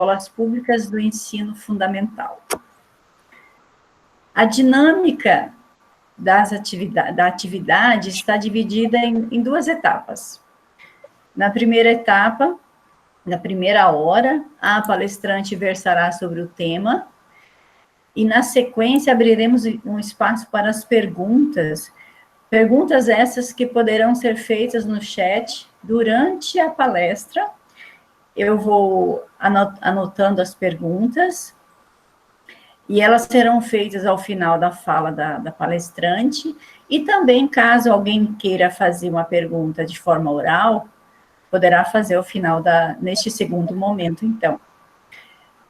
escolas públicas do ensino fundamental. A dinâmica da atividade está dividida em duas etapas. Na primeira etapa, na primeira hora, a palestrante versará sobre o tema, e na sequência abriremos um espaço para as perguntas essas que poderão ser feitas no chat durante a palestra. Eu vou anotando as perguntas, e elas serão feitas ao final da fala da palestrante, e também, caso alguém queira fazer uma pergunta de forma oral, poderá fazer ao final neste segundo momento, então.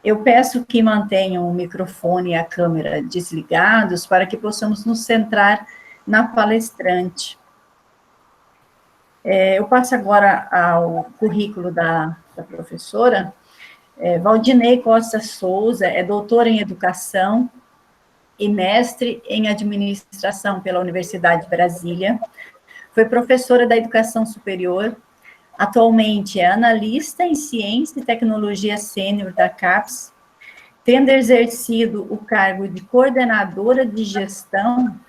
Eu peço que mantenham o microfone e a câmera desligados para que possamos nos centrar na palestrante. Eu passo agora ao currículo da professora. Valdinei Costa Souza é doutora em Educação e mestre em Administração pela Universidade de Brasília. Foi professora da Educação Superior. Atualmente é analista em Ciência e Tecnologia Sênior da CAPES, tendo exercido o cargo de coordenadora de gestão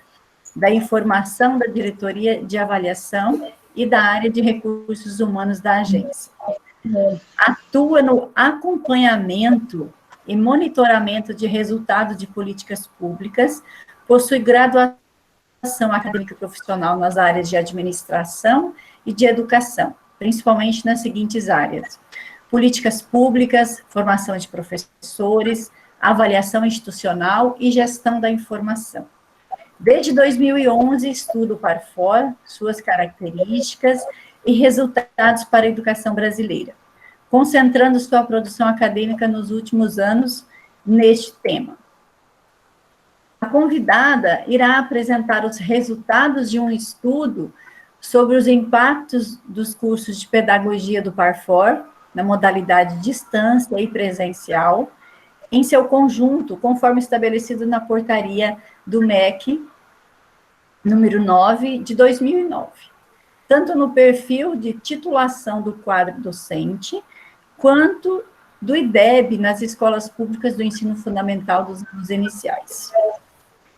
da informação da diretoria de avaliação e da área de recursos humanos da agência. Atua no acompanhamento e monitoramento de resultados de políticas públicas, possui graduação acadêmica profissional nas áreas de administração e de educação, principalmente nas seguintes áreas: políticas públicas, formação de professores, avaliação institucional e gestão da informação. Desde 2011, estuda o Parfor, suas características e resultados para a educação brasileira, concentrando sua produção acadêmica nos últimos anos neste tema. A convidada irá apresentar os resultados de um estudo sobre os impactos dos cursos de pedagogia do Parfor, na modalidade distância e presencial, em seu conjunto, conforme estabelecido na portaria do MEC, número 9, de 2009, tanto no perfil de titulação do quadro docente, quanto do IDEB nas escolas públicas do ensino fundamental dos anos iniciais.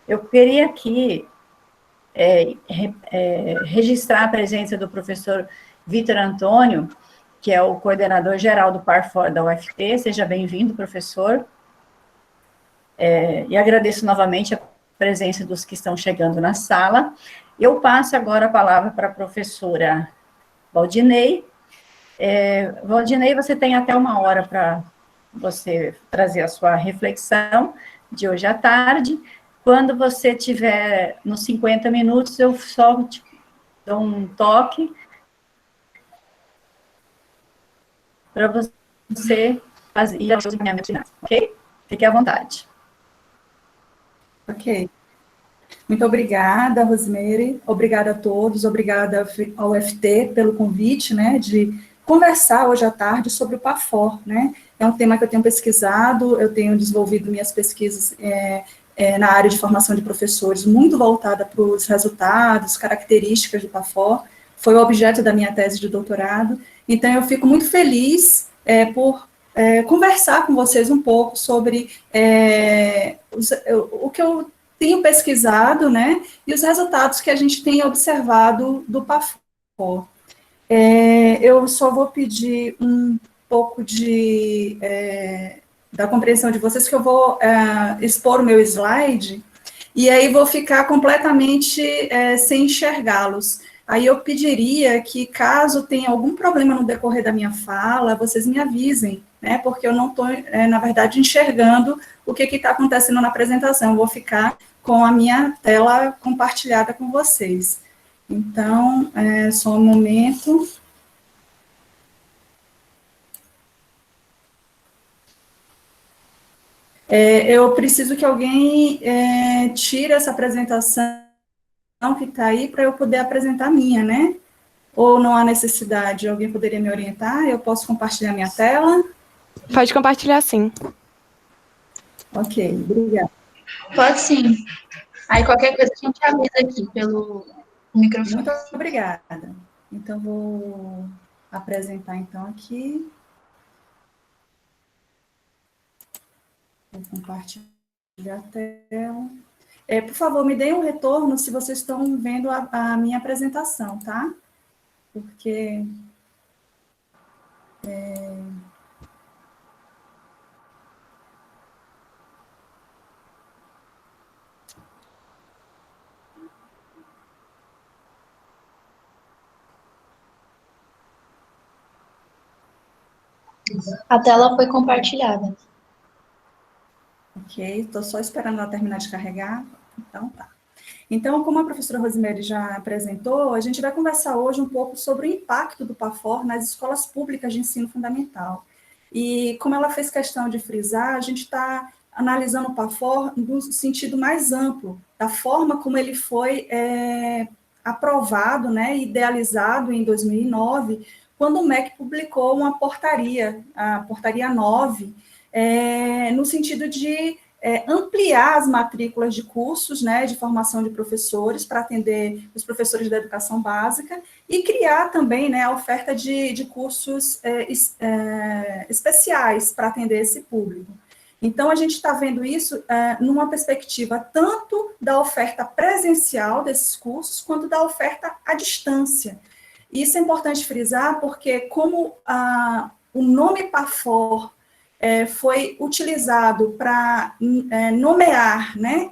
Eu queria aqui registrar a presença do professor Vitor Antônio, que é o coordenador geral do Parfor da UFT. Seja bem-vindo, professor. E agradeço novamente a presença dos que estão chegando na sala. Eu passo agora a palavra para a professora Valdinei. Valdinei, você tem até 1 hora para você trazer a sua reflexão de hoje à tarde. Quando você tiver nos 50 minutos, eu só te dou um toque para você fazer os encaminhamentos finais, ok? Fique à vontade. Ok. Muito obrigada, Rosemary. Obrigada a todos. Obrigada ao UFT pelo convite, né, de conversar hoje à tarde sobre o Parfor, né? É um tema que eu tenho pesquisado, eu tenho desenvolvido minhas pesquisas na área de formação de professores, muito voltada para os resultados, características do Parfor. Foi o objeto da minha tese de doutorado. Então, eu fico muito feliz por conversar com vocês um pouco sobre o que eu tenho pesquisado, né, e os resultados que a gente tem observado do Parfor. Eu só vou pedir um pouco da compreensão de vocês, que eu vou expor o meu slide, e aí vou ficar completamente sem enxergá-los. Aí eu pediria que, caso tenha algum problema no decorrer da minha fala, vocês me avisem, né, porque eu não estou, na verdade, enxergando o que está acontecendo na apresentação. Eu vou ficar com a minha tela compartilhada com vocês. Então, só um momento. Eu preciso que alguém tire essa apresentação que está aí para eu poder apresentar a minha, né? Ou não há necessidade? Alguém poderia me orientar? Eu posso compartilhar minha tela? Pode compartilhar, sim. Ok, obrigada. Pode sim. Aí qualquer coisa a gente avisa aqui pelo microfone. Muito obrigada. Então, vou apresentar então aqui. Vou compartilhar a tela. Por favor, me deem um retorno se vocês estão vendo a minha apresentação, tá? Porque... A tela foi compartilhada. Ok, estou só esperando ela terminar de carregar. Então, tá. Então, como a professora Rosemary já apresentou, a gente vai conversar hoje um pouco sobre o impacto do PAFOR nas escolas públicas de ensino fundamental. E, como ela fez questão de frisar, a gente está analisando o PAFOR no sentido mais amplo, da forma como ele foi aprovado, né, idealizado em 2009, quando o MEC publicou uma portaria, a portaria 9, no sentido de ampliar as matrículas de cursos, né, de formação de professores para atender os professores da educação básica e criar também, né, a oferta de cursos especiais para atender esse público. Então, a gente está vendo isso numa perspectiva tanto da oferta presencial desses cursos, quanto da oferta à distância. Isso é importante frisar, porque como o nome PAFOR foi utilizado para nomear, né,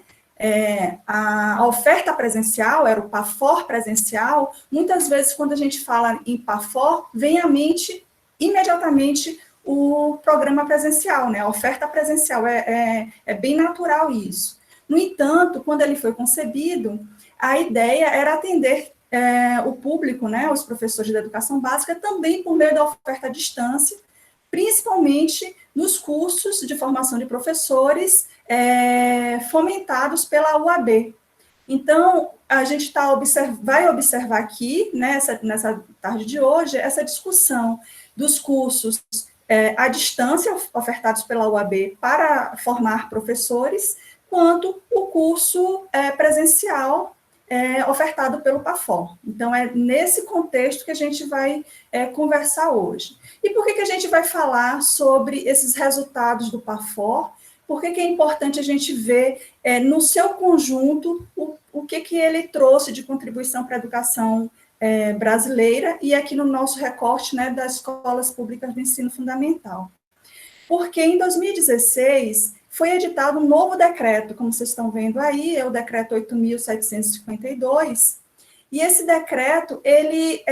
a oferta presencial, era o PAFOR presencial, muitas vezes, quando a gente fala em PAFOR, vem à mente imediatamente o programa presencial, né, a oferta presencial, é bem natural isso. No entanto, quando ele foi concebido, a ideia era atender o público, né, os professores da educação básica, também por meio da oferta à distância, principalmente nos cursos de formação de professores fomentados pela UAB. Então, a gente vai observar aqui, né, nessa tarde de hoje, essa discussão dos cursos à distância ofertados pela UAB para formar professores, quanto o curso presencial ofertado pelo PAFOR. Então, é nesse contexto que a gente vai conversar hoje. E por que a gente vai falar sobre esses resultados do PAFOR? Por que é importante a gente ver, no seu conjunto, o que ele trouxe de contribuição para a educação brasileira e aqui no nosso recorte, né, das escolas públicas do ensino fundamental. Porque em 2016 foi editado um novo decreto, como vocês estão vendo aí, é o decreto 8.752, e esse decreto, ele,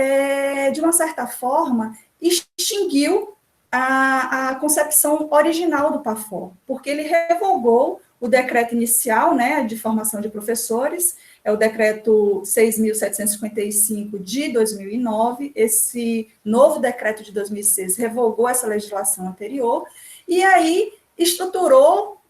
de uma certa forma, extinguiu a concepção original do PAFOR, porque ele revogou o decreto inicial, né, de formação de professores, é o decreto 6.755 de 2009, esse novo decreto de 2006 revogou essa legislação anterior, e aí estruturou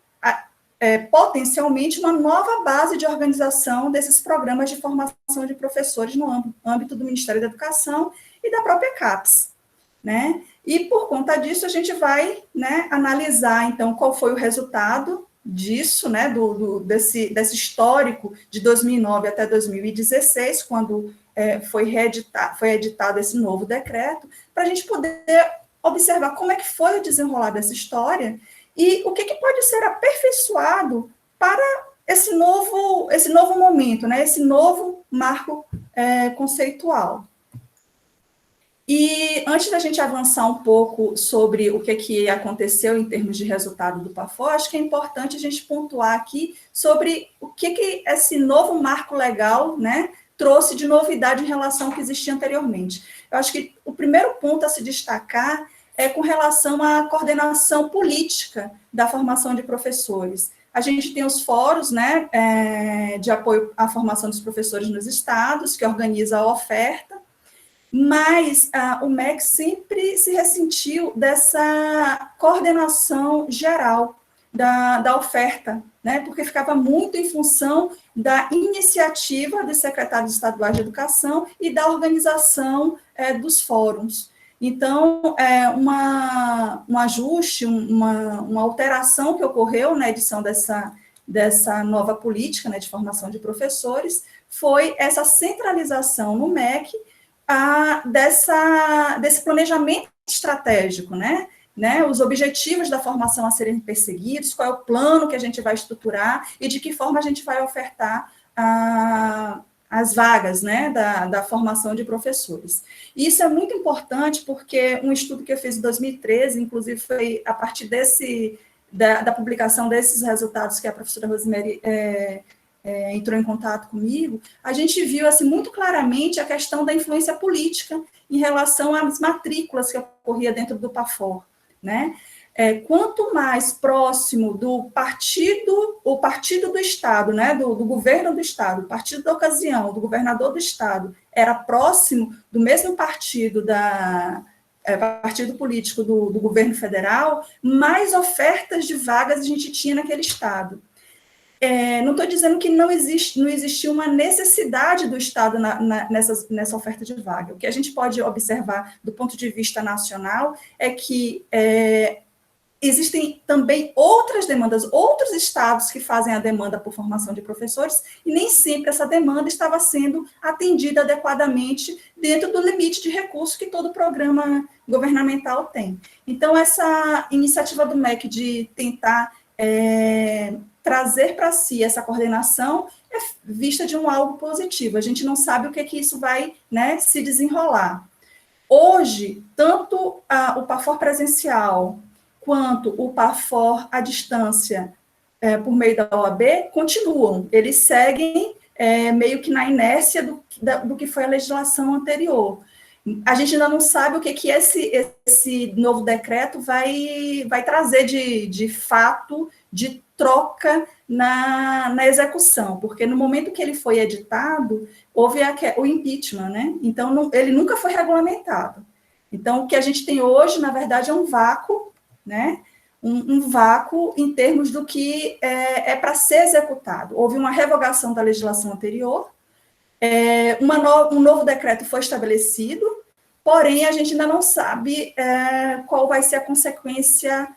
potencialmente uma nova base de organização desses programas de formação de professores no âmbito do Ministério da Educação e da própria CAPES, né? E por conta disso a gente vai, né, analisar então qual foi o resultado disso, né, desse histórico de 2009 até 2016, quando foi editado esse novo decreto, para a gente poder observar como é que foi o desenrolar dessa história e o que pode ser aperfeiçoado para esse novo momento, né, esse novo marco conceitual. E antes da gente avançar um pouco sobre o que aconteceu em termos de resultado do PAFOR, acho que é importante a gente pontuar aqui sobre o que esse novo marco legal, né, trouxe de novidade em relação ao que existia anteriormente. Eu acho que o primeiro ponto a se destacar é com relação à coordenação política da formação de professores. A gente tem os fóruns, né, de apoio à formação dos professores nos estados, que organiza a oferta, mas o MEC sempre se ressentiu dessa coordenação geral da oferta, né, porque ficava muito em função da iniciativa dos secretários estaduais de educação e da organização dos fóruns. Então, um ajuste, uma alteração que ocorreu na edição dessa nova política, né, de formação de professores foi essa centralização no MEC desse planejamento estratégico, né, né, os objetivos da formação a serem perseguidos, qual é o plano que a gente vai estruturar e de que forma a gente vai ofertar as vagas, né, da formação de professores. E isso é muito importante porque um estudo que eu fiz em 2013, inclusive foi a partir da publicação desses resultados que a professora Rosemary entrou em contato comigo, a gente viu assim, muito claramente a questão da influência política em relação às matrículas que ocorria dentro do PAFOR, né? Quanto mais próximo do partido, o partido do Estado, né, do governo do Estado, o partido da ocasião, do governador do Estado, era próximo do mesmo partido partido político do governo federal, mais ofertas de vagas a gente tinha naquele Estado. Não estou dizendo que não existia uma necessidade do Estado nessa oferta de vaga. O que a gente pode observar do ponto de vista nacional é que existem também outras demandas, outros estados que fazem a demanda por formação de professores, e nem sempre essa demanda estava sendo atendida adequadamente dentro do limite de recursos que todo programa governamental tem. Então, essa iniciativa do MEC de tentar trazer para si essa coordenação é vista de algo positivo. A gente não sabe o que isso vai, né, se desenrolar. Hoje, tanto o PAFOR presencial quanto o PAFOR à distância, por meio da OAB, continuam. Eles seguem meio que na inércia do que foi a legislação anterior. A gente ainda não sabe o que esse novo decreto vai trazer de fato, de troca na execução, porque no momento que ele foi editado, houve o impeachment, né? Então, ele nunca foi regulamentado. Então, o que a gente tem hoje, na verdade, é um vácuo, né? Um vácuo em termos do que é para ser executado. Houve uma revogação da legislação anterior, um novo decreto foi estabelecido, porém, a gente ainda não sabe qual vai ser a consequência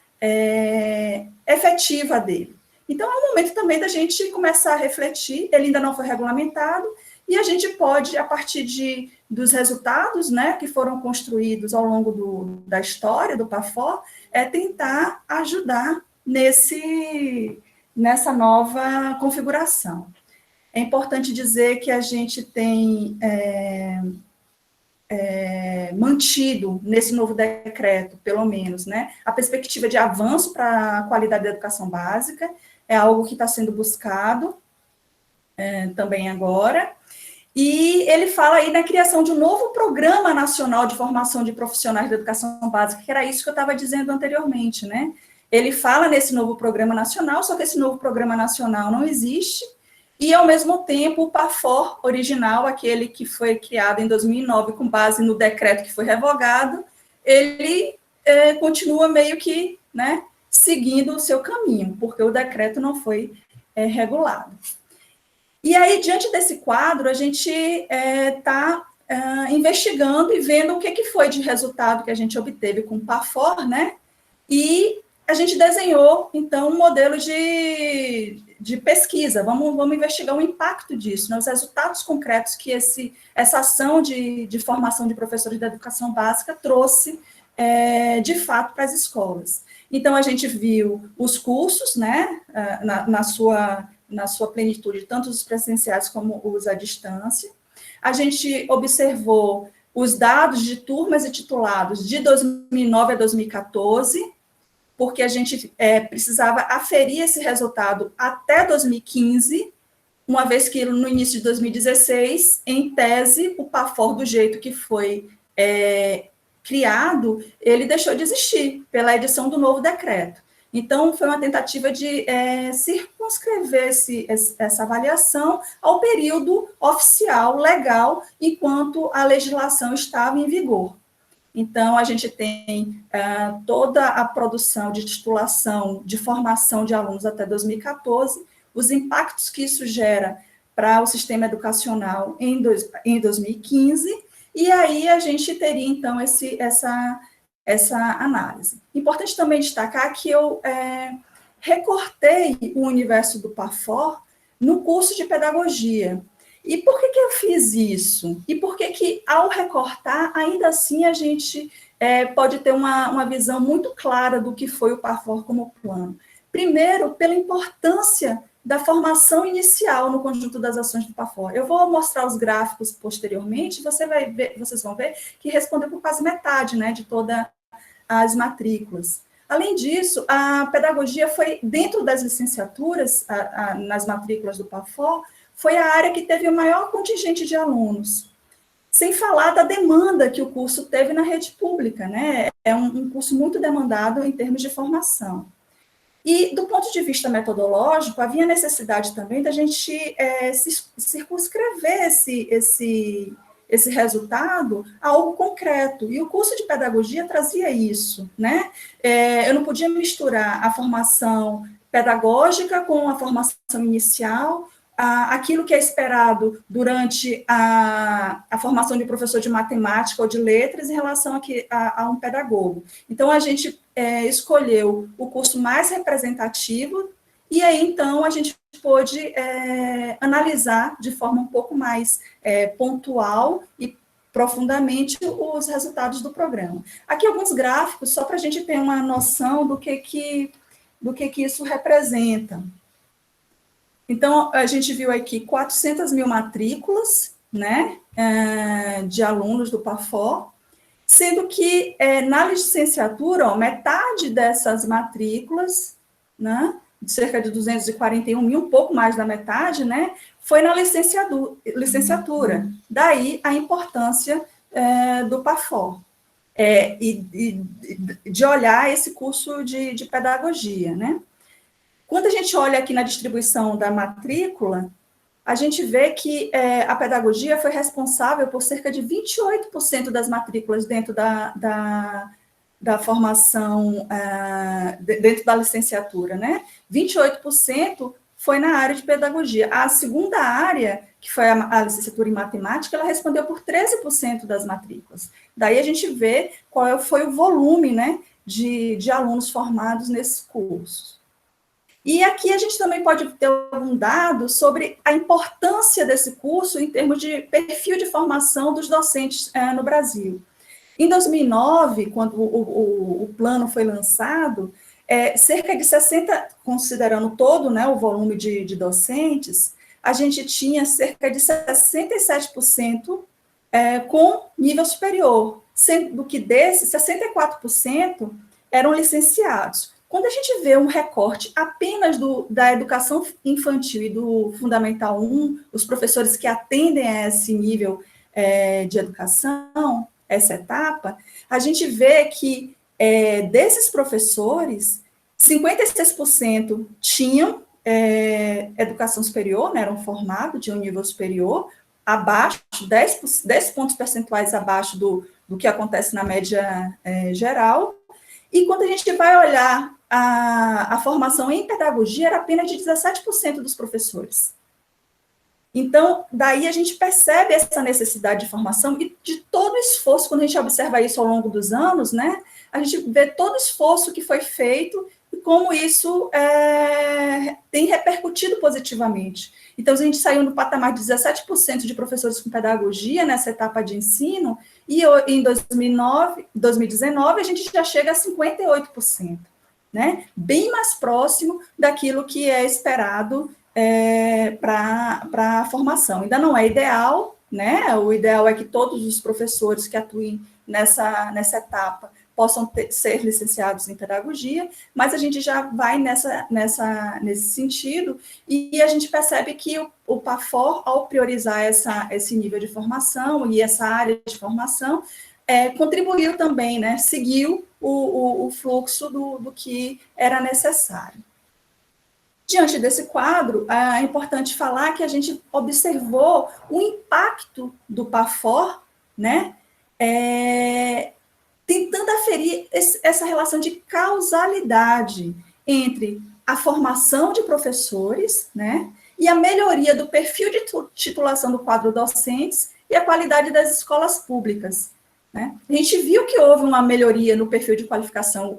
efetiva dele. Então, é um momento também da gente começar a refletir, ele ainda não foi regulamentado, e a gente pode, a partir dos resultados, né, que foram construídos ao longo da história do PAFOR, tentar ajudar nessa nova configuração. É importante dizer que a gente tem mantido nesse novo decreto, pelo menos, né, a perspectiva de avanço para a qualidade da educação básica, é algo que está sendo buscado também agora, e ele fala aí na criação de um novo Programa Nacional de Formação de Profissionais da Educação Básica, que era isso que eu estava dizendo anteriormente, né? Ele fala nesse novo Programa Nacional, só que esse novo Programa Nacional não existe, e, ao mesmo tempo, o PAFOR original, aquele que foi criado em 2009 com base no decreto que foi revogado, ele continua meio que, né, seguindo o seu caminho, porque o decreto não foi regulado. E aí, diante desse quadro, a gente está investigando e vendo o que foi de resultado que a gente obteve com o PAFOR, né? E a gente desenhou, então, um modelo de pesquisa. Vamos investigar o impacto disso, né? Os resultados concretos que essa ação de formação de professores da educação básica trouxe, de fato, para as escolas. Então, a gente viu os cursos, né, na sua plenitude, tanto os presenciais como os à distância. A gente observou os dados de turmas e titulados de 2009 a 2014, porque a gente precisava aferir esse resultado até 2015, uma vez que no início de 2016, em tese, o PAFOR, do jeito que foi criado, ele deixou de existir pela edição do novo decreto. Então, foi uma tentativa de circunscrever essa avaliação ao período oficial, legal, enquanto a legislação estava em vigor. Então, a gente tem toda a produção de titulação, de formação de alunos até 2014, os impactos que isso gera para o sistema educacional em 2015, e aí a gente teria, então, essa análise. Importante também destacar que eu recortei o universo do PAFOR no curso de pedagogia. E por que eu fiz isso? E por que ao recortar, ainda assim, a gente pode ter uma visão muito clara do que foi o PAFOR como plano? Primeiro, pela importância da formação inicial no conjunto das ações do PAFOR. Eu vou mostrar os gráficos posteriormente, vocês vão ver que respondeu por quase metade, né, de todas as matrículas. Além disso, a pedagogia foi, dentro das licenciaturas, nas matrículas do PAFOR, foi a área que teve o maior contingente de alunos. Sem falar da demanda que o curso teve na rede pública, né? É um curso muito demandado em termos de formação. E, do ponto de vista metodológico, havia necessidade também da gente circunscrever esse resultado a algo concreto. E o curso de pedagogia trazia isso, né? Eu não podia misturar a formação pedagógica com a formação inicial, aquilo que é esperado durante a formação de professor de matemática ou de letras em relação a um pedagogo. Então, a gente escolheu o curso mais representativo e aí, então, a gente pôde analisar de forma um pouco mais pontual e profundamente os resultados do programa. Aqui alguns gráficos, só para a gente ter uma noção do que isso representa. Então, a gente viu aqui 400 mil matrículas, né, de alunos do PAFOR, sendo que na licenciatura, ó, metade dessas matrículas, né, cerca de 241 mil, um pouco mais da metade, né, foi na licenciatura. Daí a importância do PAFOR. E de olhar esse curso de pedagogia, né? Quando a gente olha aqui na distribuição da matrícula, a gente vê que a pedagogia foi responsável por cerca de 28% das matrículas dentro da formação, dentro da licenciatura, né? 28% foi na área de pedagogia. A segunda área, que foi a licenciatura em matemática, ela respondeu por 13% das matrículas. Daí a gente vê qual foi o volume, né, de alunos formados nesses cursos. E aqui a gente também pode ter um dado sobre a importância desse curso em termos de perfil de formação dos docentes no Brasil. Em 2009, quando o plano foi lançado, cerca de 60, considerando todo, né, o volume de docentes, a gente tinha cerca de 67% com nível superior, sendo que desses, 64% eram licenciados. Quando a gente vê um recorte apenas da educação infantil e do Fundamental 1, os professores que atendem a esse nível de educação, essa etapa, a gente vê que desses professores, 56% tinham educação superior, né, eram formados de um nível superior, abaixo, 10 pontos percentuais abaixo do que acontece na média geral. E quando a gente vai olhar a formação em pedagogia, era apenas de 17% dos professores. Então, daí a gente percebe essa necessidade de formação e de todo o esforço, quando a gente observa isso ao longo dos anos, né, a gente vê todo o esforço que foi feito e como isso tem repercutido positivamente. Então, a gente saiu no patamar de 17% de professores com pedagogia nessa etapa de ensino, e em 2019 a gente já chega a 58%, né? Bem mais próximo daquilo que é esperado para a formação. Ainda não é ideal, né? O ideal é que todos os professores que atuem nessa etapa possam ser licenciados em pedagogia, mas a gente já vai nesse sentido, e a gente percebe que o PAFOR, ao priorizar esse nível de formação e essa área de formação, contribuiu também, né, seguiu o fluxo do que era necessário. Diante desse quadro, é importante falar que a gente observou o impacto do PAFOR, né, tentando aferir essa relação de causalidade entre a formação de professores, né, e a melhoria do perfil de titulação do quadro docentes e a qualidade das escolas públicas, né. A gente viu que houve uma melhoria no perfil de qualificação.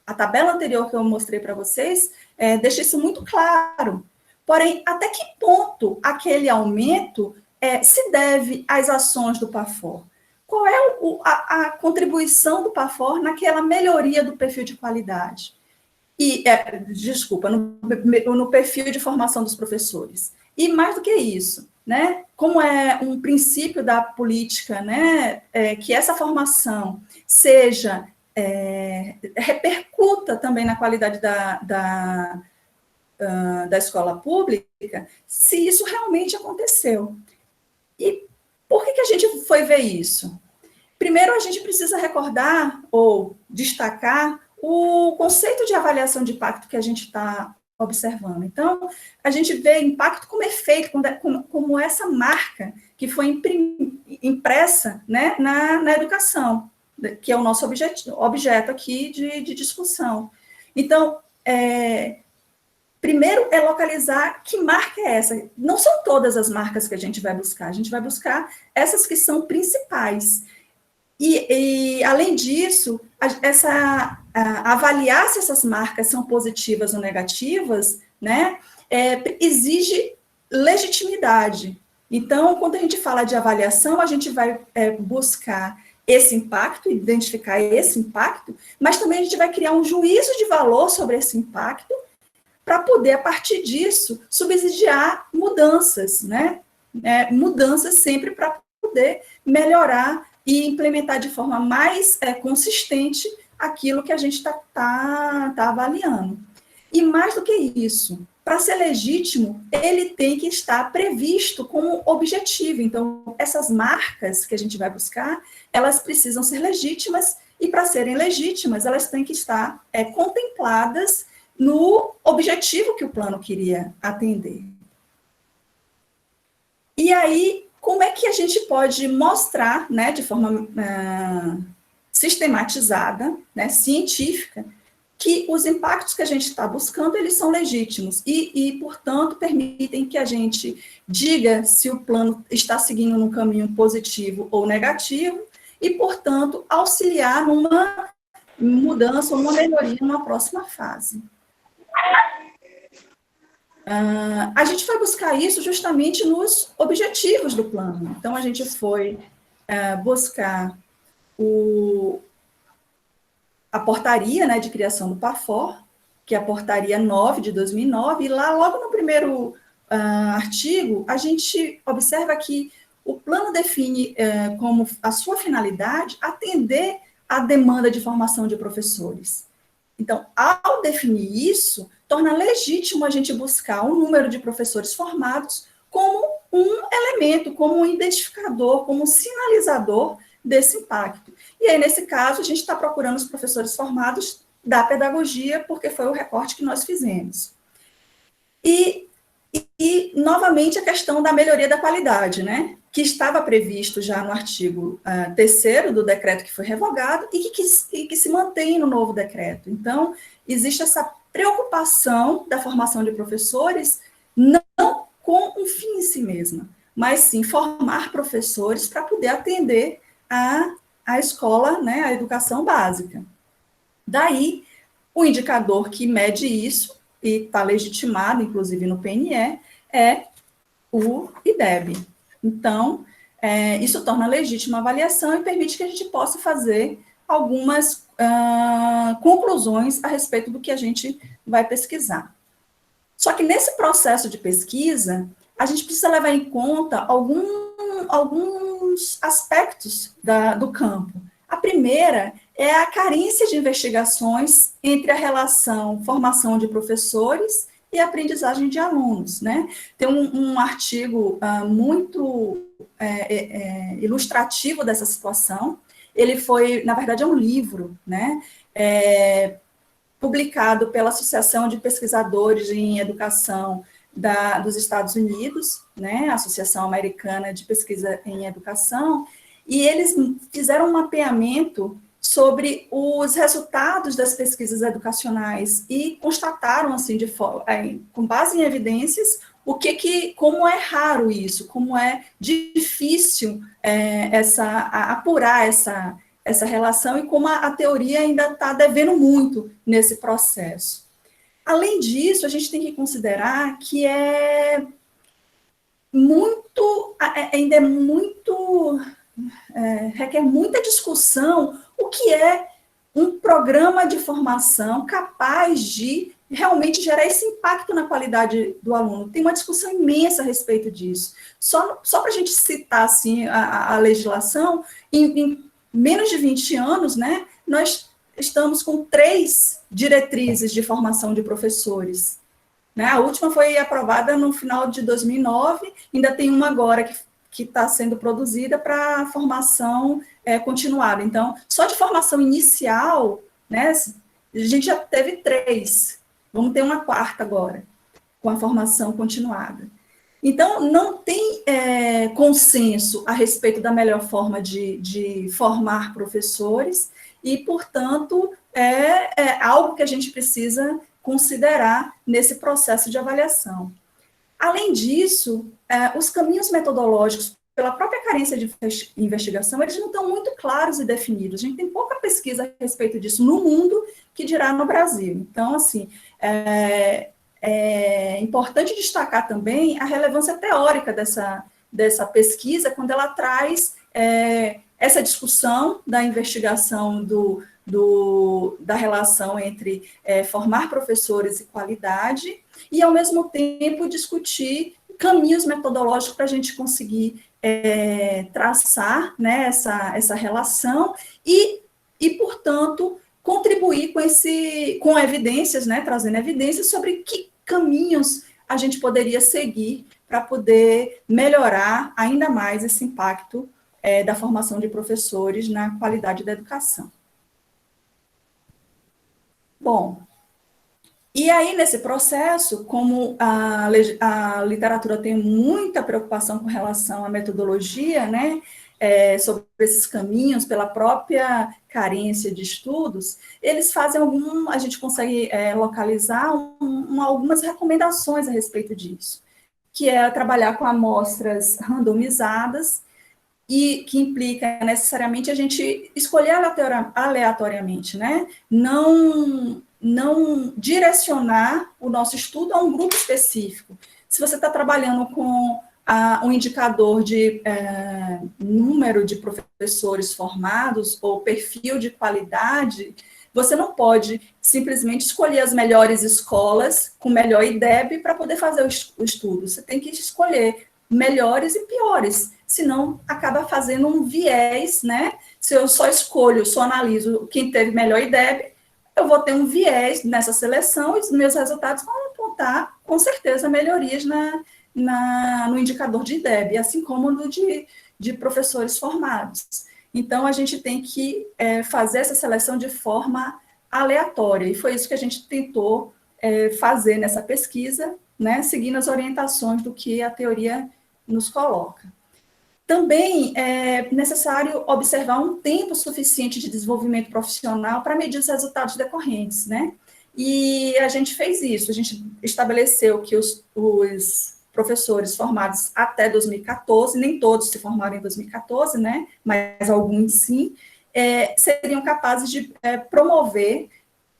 A tabela anterior que eu mostrei para vocês deixa isso muito claro, Porém, até que ponto aquele aumento se deve às ações do PAFOR? Qual é a contribuição do PAFOR naquela melhoria do perfil de qualidade? No perfil de formação dos professores. E mais do que isso, né, como é um princípio da política, né, que essa formação repercuta também na qualidade da escola pública, se isso realmente aconteceu. E por que a gente foi ver isso? Primeiro, a gente precisa recordar ou destacar o conceito de avaliação de impacto que a gente está observando. Então, a gente vê impacto como efeito, como essa marca que foi impressa, né, na educação, que é o nosso objeto aqui de discussão. Então, primeiro é localizar que marca é essa. Não são todas as marcas que a gente vai buscar essas que são principais. E além disso, avaliar se essas marcas são positivas ou negativas, né, exige legitimidade. Então, quando a gente fala de avaliação, a gente vai buscar esse impacto, identificar esse impacto, mas também a gente vai criar um juízo de valor sobre esse impacto para poder, a partir disso, subsidiar mudanças, né? Mudanças sempre para poder melhorar e implementar de forma mais consistente aquilo que a gente tá avaliando. E mais do que isso, para ser legítimo, ele tem que estar previsto como objetivo. Então, essas marcas que a gente vai buscar, elas precisam ser legítimas, e para serem legítimas, elas têm que estar contempladas no objetivo que o plano queria atender. E aí, como é que a gente pode mostrar, né, de forma sistematizada, né, científica, que os impactos que a gente está buscando, eles são legítimos e, portanto, permitem que a gente diga se o plano está seguindo num caminho positivo ou negativo e, portanto, auxiliar numa mudança ou uma melhoria numa próxima fase. A gente foi buscar isso justamente nos objetivos do plano. Então, a gente foi buscar a portaria, né, de criação do PAFOR, que é a portaria 9 de 2009, e lá, logo no primeiro artigo, a gente observa que o plano define como a sua finalidade atender à demanda de formação de professores. Então, ao definir isso, torna legítimo a gente buscar um número de professores formados como um elemento, como um identificador, como um sinalizador desse impacto. E aí, nesse caso, a gente está procurando os professores formados da pedagogia, porque foi o recorte que nós fizemos. E novamente, a questão da melhoria da qualidade, né? Que estava previsto já no artigo 3º do decreto que foi revogado e que se mantém no novo decreto. Então, existe essa preocupação da formação de professores não com um fim em si mesma, mas sim formar professores para poder atender a escola, né, a educação básica. Daí, o indicador que mede isso, e está legitimado, inclusive no PNE, é o IDEB. Então, isso torna legítima a avaliação e permite que a gente possa fazer algumas conclusões a respeito do que a gente vai pesquisar. Só que nesse processo de pesquisa, a gente precisa levar em conta alguns aspectos do campo. A primeira é a carência de investigações entre a relação formação de professores e aprendizagem de alunos, né? Tem um artigo muito ilustrativo dessa situação. Ele foi, na verdade, é um livro, né? Publicado pela Associação de Pesquisadores em Educação dos Estados Unidos, né? A Associação Americana de Pesquisa em Educação, e eles fizeram um mapeamento sobre os resultados das pesquisas educacionais e constataram, assim, com base em evidências, como é raro isso, como é difícil apurar essa relação e como a teoria ainda está devendo muito nesse processo. Além disso, a gente tem que considerar que ainda é muito, requer muita discussão o que é um programa de formação capaz de realmente gerar esse impacto na qualidade do aluno. Tem uma discussão imensa a respeito disso. Só para a gente citar assim, a legislação, em menos de 20 anos, né, nós estamos com 3 diretrizes de formação de professores. Né? A última foi aprovada no final de 2009, ainda tem uma agora que está sendo produzida para formação continuada. Então, só de formação inicial, né, a gente já teve 3, vamos ter uma 4ª agora, com a formação continuada. Então, não tem consenso a respeito da melhor forma de formar professores e, portanto, é algo que a gente precisa considerar nesse processo de avaliação. Além disso, os caminhos metodológicos, pela própria carência de investigação, eles não estão muito claros e definidos. A gente tem pouca pesquisa a respeito disso no mundo, que dirá no Brasil. Então, assim, é importante destacar também a relevância teórica dessa pesquisa, quando ela traz essa discussão da investigação da relação entre formar professores e qualidade, e, ao mesmo tempo, discutir caminhos metodológicos para a gente conseguir traçar, né, essa relação e, portanto, contribuir com evidências, né, trazendo evidências sobre que caminhos a gente poderia seguir para poder melhorar ainda mais esse impacto da formação de professores na qualidade da educação. Bom, e aí, nesse processo, como a literatura tem muita preocupação com relação à metodologia, né, sobre esses caminhos, pela própria carência de estudos, eles fazem a gente consegue localizar algumas recomendações a respeito disso, que é trabalhar com amostras randomizadas, e que implica necessariamente a gente escolher aleatoriamente, né? Não direcionar o nosso estudo a um grupo específico. Se você está trabalhando com um indicador de número de professores formados ou perfil de qualidade, você não pode simplesmente escolher as melhores escolas com melhor IDEB para poder fazer o estudo. Você tem que escolher melhores e piores, senão acaba fazendo um viés, né? Se eu só analiso quem teve melhor IDEB, eu vou ter um viés nessa seleção e os meus resultados vão apontar, com certeza, melhorias no indicador de IDEB, assim como no de professores formados. Então, a gente tem que fazer essa seleção de forma aleatória, e foi isso que a gente tentou fazer nessa pesquisa, né, seguindo as orientações do que a teoria nos coloca. Também é necessário observar um tempo suficiente de desenvolvimento profissional para medir os resultados decorrentes, né? E a gente fez isso, a gente estabeleceu que os professores formados até 2014, nem todos se formaram em 2014, né? Mas alguns sim, seriam capazes de promover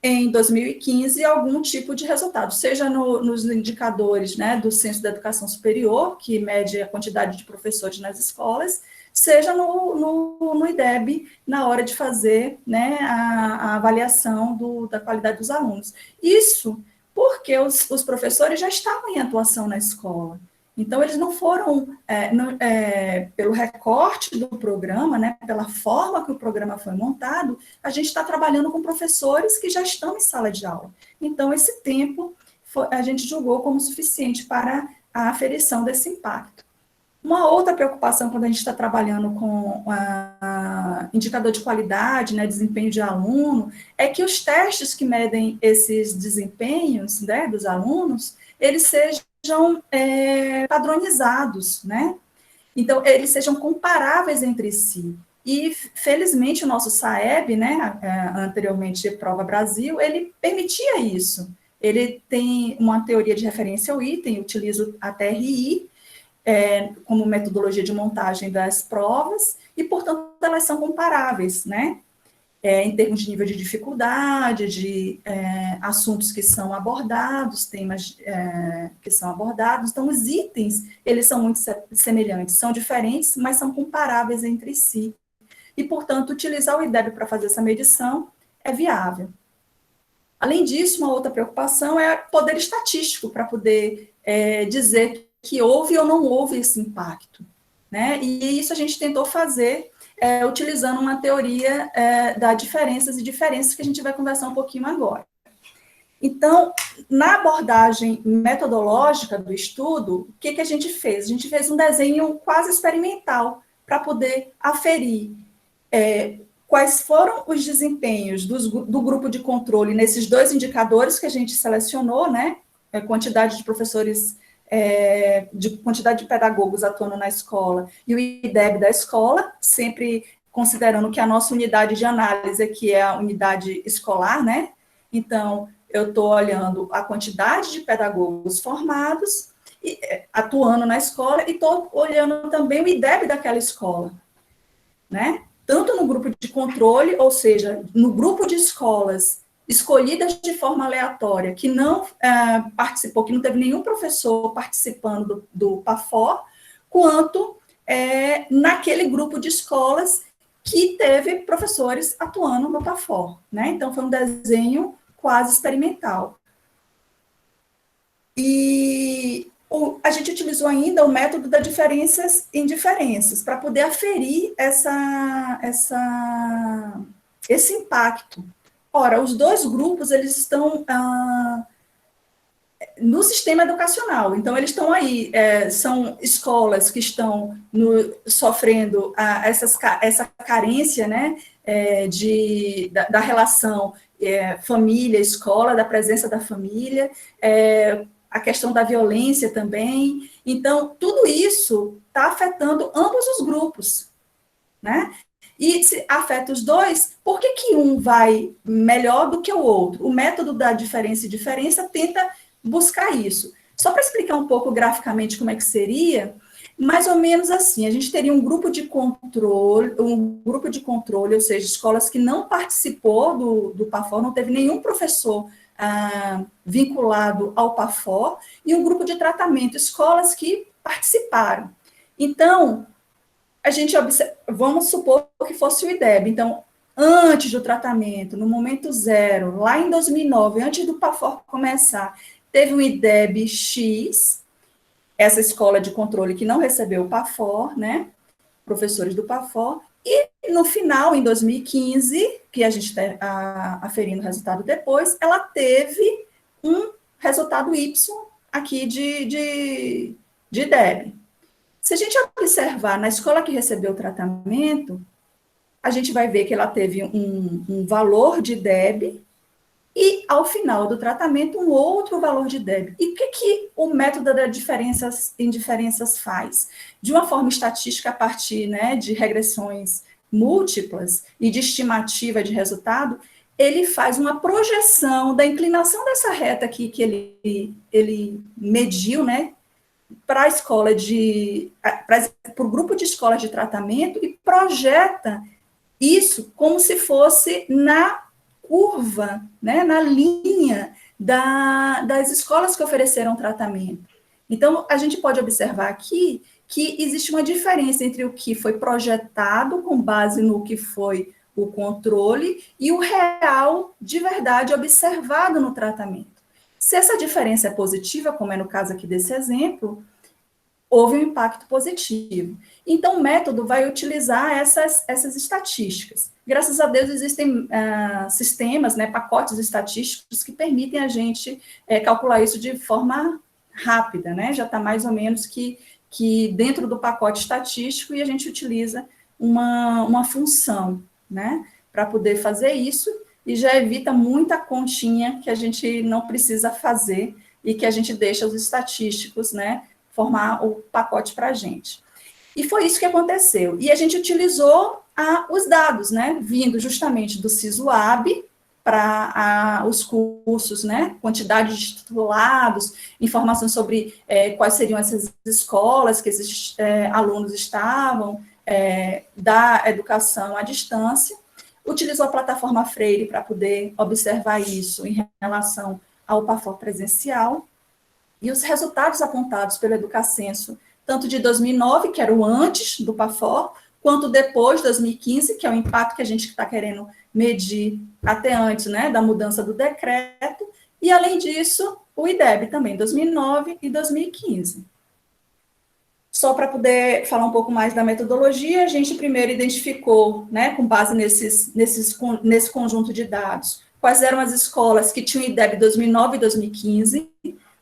em 2015 algum tipo de resultado, seja nos indicadores, né, do Censo da Educação Superior, que mede a quantidade de professores nas escolas, seja no IDEB, na hora de fazer, né, a avaliação da qualidade dos alunos. Isso porque os professores já estavam em atuação na escola. Então, eles não foram, pelo recorte do programa, né, pela forma que o programa foi montado, a gente está trabalhando com professores que já estão em sala de aula. Então, esse tempo a gente julgou como suficiente para a aferição desse impacto. Uma outra preocupação quando a gente está trabalhando com indicador de qualidade, né, desempenho de aluno, é que os testes que medem esses desempenhos, né, dos alunos, eles sejam padronizados, né? Então, eles sejam comparáveis entre si. E, felizmente, o nosso SAEB, né, anteriormente Prova Brasil, ele permitia isso. Ele tem uma teoria de referência ao item, utiliza a TRI como metodologia de montagem das provas, e, portanto, elas são comparáveis, né? em termos de nível de dificuldade, de assuntos que são abordados, temas que são abordados. Então, os itens, eles são muito semelhantes, são diferentes, mas são comparáveis entre si. E, portanto, utilizar o IDEB para fazer essa medição é viável. Além disso, uma outra preocupação é o poder estatístico, para poder dizer que houve ou não houve esse impacto, né? E isso a gente tentou fazer utilizando uma teoria das diferenças e diferenças que a gente vai conversar um pouquinho agora. Então, na abordagem metodológica do estudo, o que a gente fez? A gente fez um desenho quase experimental para poder aferir quais foram os desempenhos do grupo de controle nesses dois indicadores que a gente selecionou, né? Quantidade de professores, de quantidade de pedagogos atuando na escola e o IDEB da escola, sempre considerando que a nossa unidade de análise aqui é a unidade escolar, né? Então, eu estou olhando a quantidade de pedagogos formados, atuando na escola, e estou olhando também o IDEB daquela escola, né? Tanto no grupo de controle, ou seja, no grupo de escolas escolhidas de forma aleatória, que não participou, que não teve nenhum professor participando do PAFOR, quanto naquele grupo de escolas que teve professores atuando no PAFOR, né? Então, foi um desenho quase experimental. E a gente utilizou ainda o método da diferenças em diferenças, para poder aferir esse impacto. Ora, os dois grupos, eles estão no sistema educacional, então eles estão aí, são escolas que estão sofrendo essa carência, né, da relação família-escola, da presença da família, a questão da violência também. Então, tudo isso está afetando ambos os grupos, né? E se afeta os dois, por que um vai melhor do que o outro? O método da diferença e diferença tenta buscar isso. Só para explicar um pouco graficamente como é que seria, mais ou menos assim, a gente teria um grupo de controle, ou seja, escolas que não participou do PAFOR, não teve nenhum professor vinculado ao PAFOR, e um grupo de tratamento, escolas que participaram. Então, a gente vamos supor que fosse o IDEB. Então, antes do tratamento, no momento zero, lá em 2009, antes do PAFOR começar, teve um IDEB X, essa escola de controle que não recebeu o PAFOR, né, professores do PAFOR, e no final, em 2015, que a gente está aferindo o resultado depois, ela teve um resultado Y aqui de IDEB. Se a gente observar na escola que recebeu o tratamento, a gente vai ver que ela teve um valor de IDEB e, ao final do tratamento, um outro valor de IDEB. E o que o método da diferenças em diferenças faz? De uma forma estatística, a partir, né, de regressões múltiplas e de estimativa de resultado, ele faz uma projeção da inclinação dessa reta aqui que ele mediu, né, para a escola para o grupo de escolas de tratamento, e projeta isso como se fosse na curva, né, na linha das escolas que ofereceram tratamento. Então, a gente pode observar aqui que existe uma diferença entre o que foi projetado com base no que foi o controle e o real, de verdade, observado no tratamento. Se essa diferença é positiva, como é no caso aqui desse exemplo, houve um impacto positivo. Então, o método vai utilizar essas estatísticas. Graças a Deus, existem sistemas, né, pacotes estatísticos que permitem a gente calcular isso de forma rápida, né? Já está mais ou menos que dentro do pacote estatístico, e a gente utiliza uma função, né, para poder fazer isso, e já evita muita continha que a gente não precisa fazer e que a gente deixa os estatísticos, né, formar o pacote para a gente. E foi isso que aconteceu. E a gente utilizou os dados, né, vindo justamente do SISUAB para os cursos, né, quantidade de titulados, informações sobre quais seriam essas escolas que esses alunos estavam, da educação à distância. utilizou a plataforma Freire para poder observar isso em relação ao PAFOR presencial, e os resultados apontados pelo Educacenso, tanto de 2009, que era o antes do PAFOR, quanto depois, 2015, que é o impacto que a gente está querendo medir até antes, né, da mudança do decreto, e, além disso, o IDEB também, 2009 e 2015. Só para poder falar um pouco mais da metodologia, a gente primeiro identificou, né, com base nesse conjunto de dados, quais eram as escolas que tinham IDEB 2009 e 2015,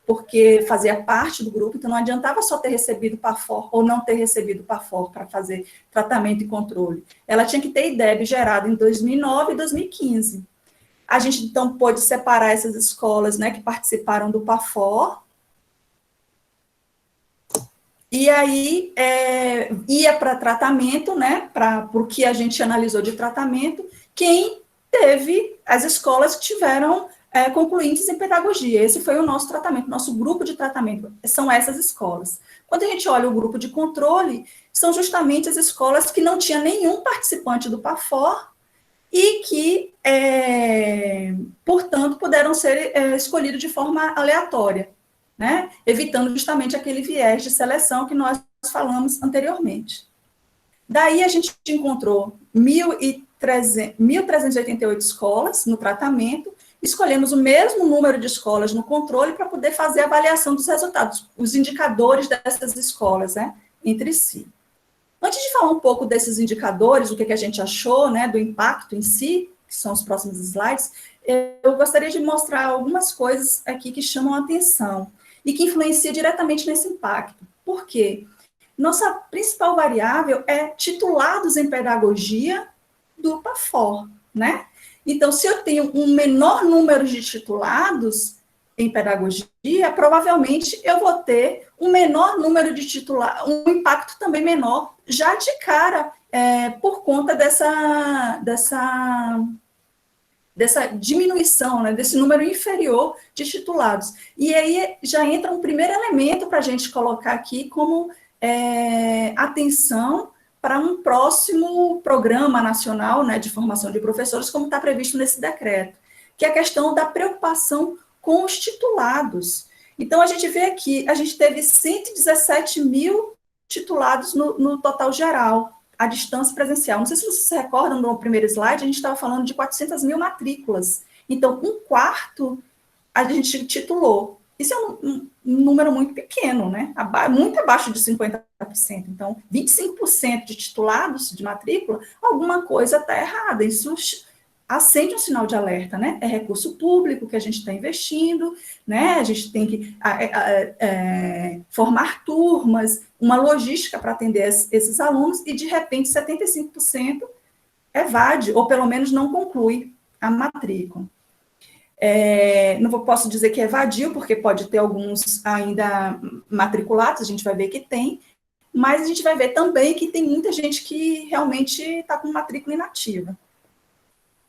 porque fazia parte do grupo, então não adiantava só ter recebido PAFOR ou não ter recebido PAFOR para fazer tratamento e controle. Ela tinha que ter IDEB gerado em 2009 e 2015. A gente, então, pôde separar essas escolas, né, que participaram do PAFOR, e aí ia para tratamento, né, para o que a gente analisou de tratamento, quem teve, as escolas que tiveram concluintes em pedagogia. Esse foi o nosso tratamento, nosso grupo de tratamento, são essas escolas. Quando a gente olha o grupo de controle, são justamente as escolas que não tinha nenhum participante do PAFOR e que, portanto, puderam ser escolhidos de forma aleatória, né? Evitando justamente aquele viés de seleção que nós falamos anteriormente. Daí a gente encontrou 1.388 escolas no tratamento, escolhemos o mesmo número de escolas no controle para poder fazer a avaliação dos resultados, os indicadores dessas escolas, né, entre si. Antes de falar um pouco desses indicadores, o que a gente achou, né, do impacto em si, que são os próximos slides, eu gostaria de mostrar algumas coisas aqui que chamam a atenção e que influenciam diretamente nesse impacto. Por quê? Nossa principal variável é titulados em pedagogia do PAFOR, né? Então, se eu tenho um menor número de titulados em pedagogia, provavelmente eu vou ter um menor número de titulados, um impacto também menor, já de cara, por conta dessa diminuição, né, desse número inferior de titulados. E aí já entra um primeiro elemento para a gente colocar aqui como atenção para um próximo programa nacional, né, de formação de professores, como está previsto nesse decreto, que é a questão da preocupação com os titulados. Então, a gente vê aqui, a gente teve 117 mil titulados no total geral, à distância presencial. Não sei se vocês se recordam no primeiro slide, a gente estava falando de 400 mil matrículas. Então, um quarto a gente titulou. Isso é um número muito pequeno, né? Muito abaixo de 50%. Então, 25% de titulados de matrícula, alguma coisa está errada. Isso acende um sinal de alerta, né? É recurso público que a gente está investindo, né? A gente tem que formar turmas, uma logística para atender esses alunos, e, de repente, 75% evade, ou pelo menos não conclui a matrícula. Não posso dizer que evadiu, porque pode ter alguns ainda matriculados, a gente vai ver que tem, mas a gente vai ver também que tem muita gente que realmente está com matrícula inativa.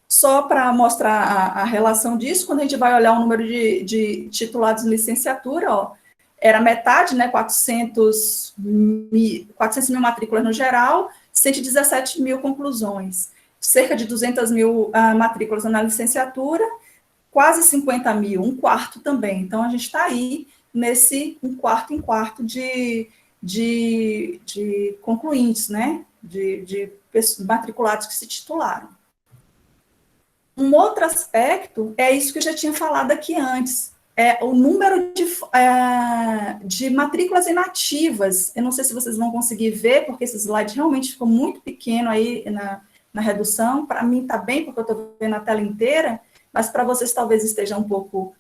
Só para mostrar a relação disso, quando a gente vai olhar o número de titulados em licenciatura, ó, era metade, né, 400 mil matrículas no geral, 117 mil conclusões, cerca de 200 mil matrículas na licenciatura, quase 50 mil, um quarto também. Então, a gente está aí nesse um quarto em quarto de concluintes, né, de matriculados que se titularam. Um outro aspecto é isso que eu já tinha falado aqui antes, o número de matrículas inativas. Eu não sei se vocês vão conseguir ver, porque esse slide realmente ficou muito pequeno aí na redução. Para mim está bem, porque eu estou vendo a tela inteira, mas para vocês talvez esteja um pouco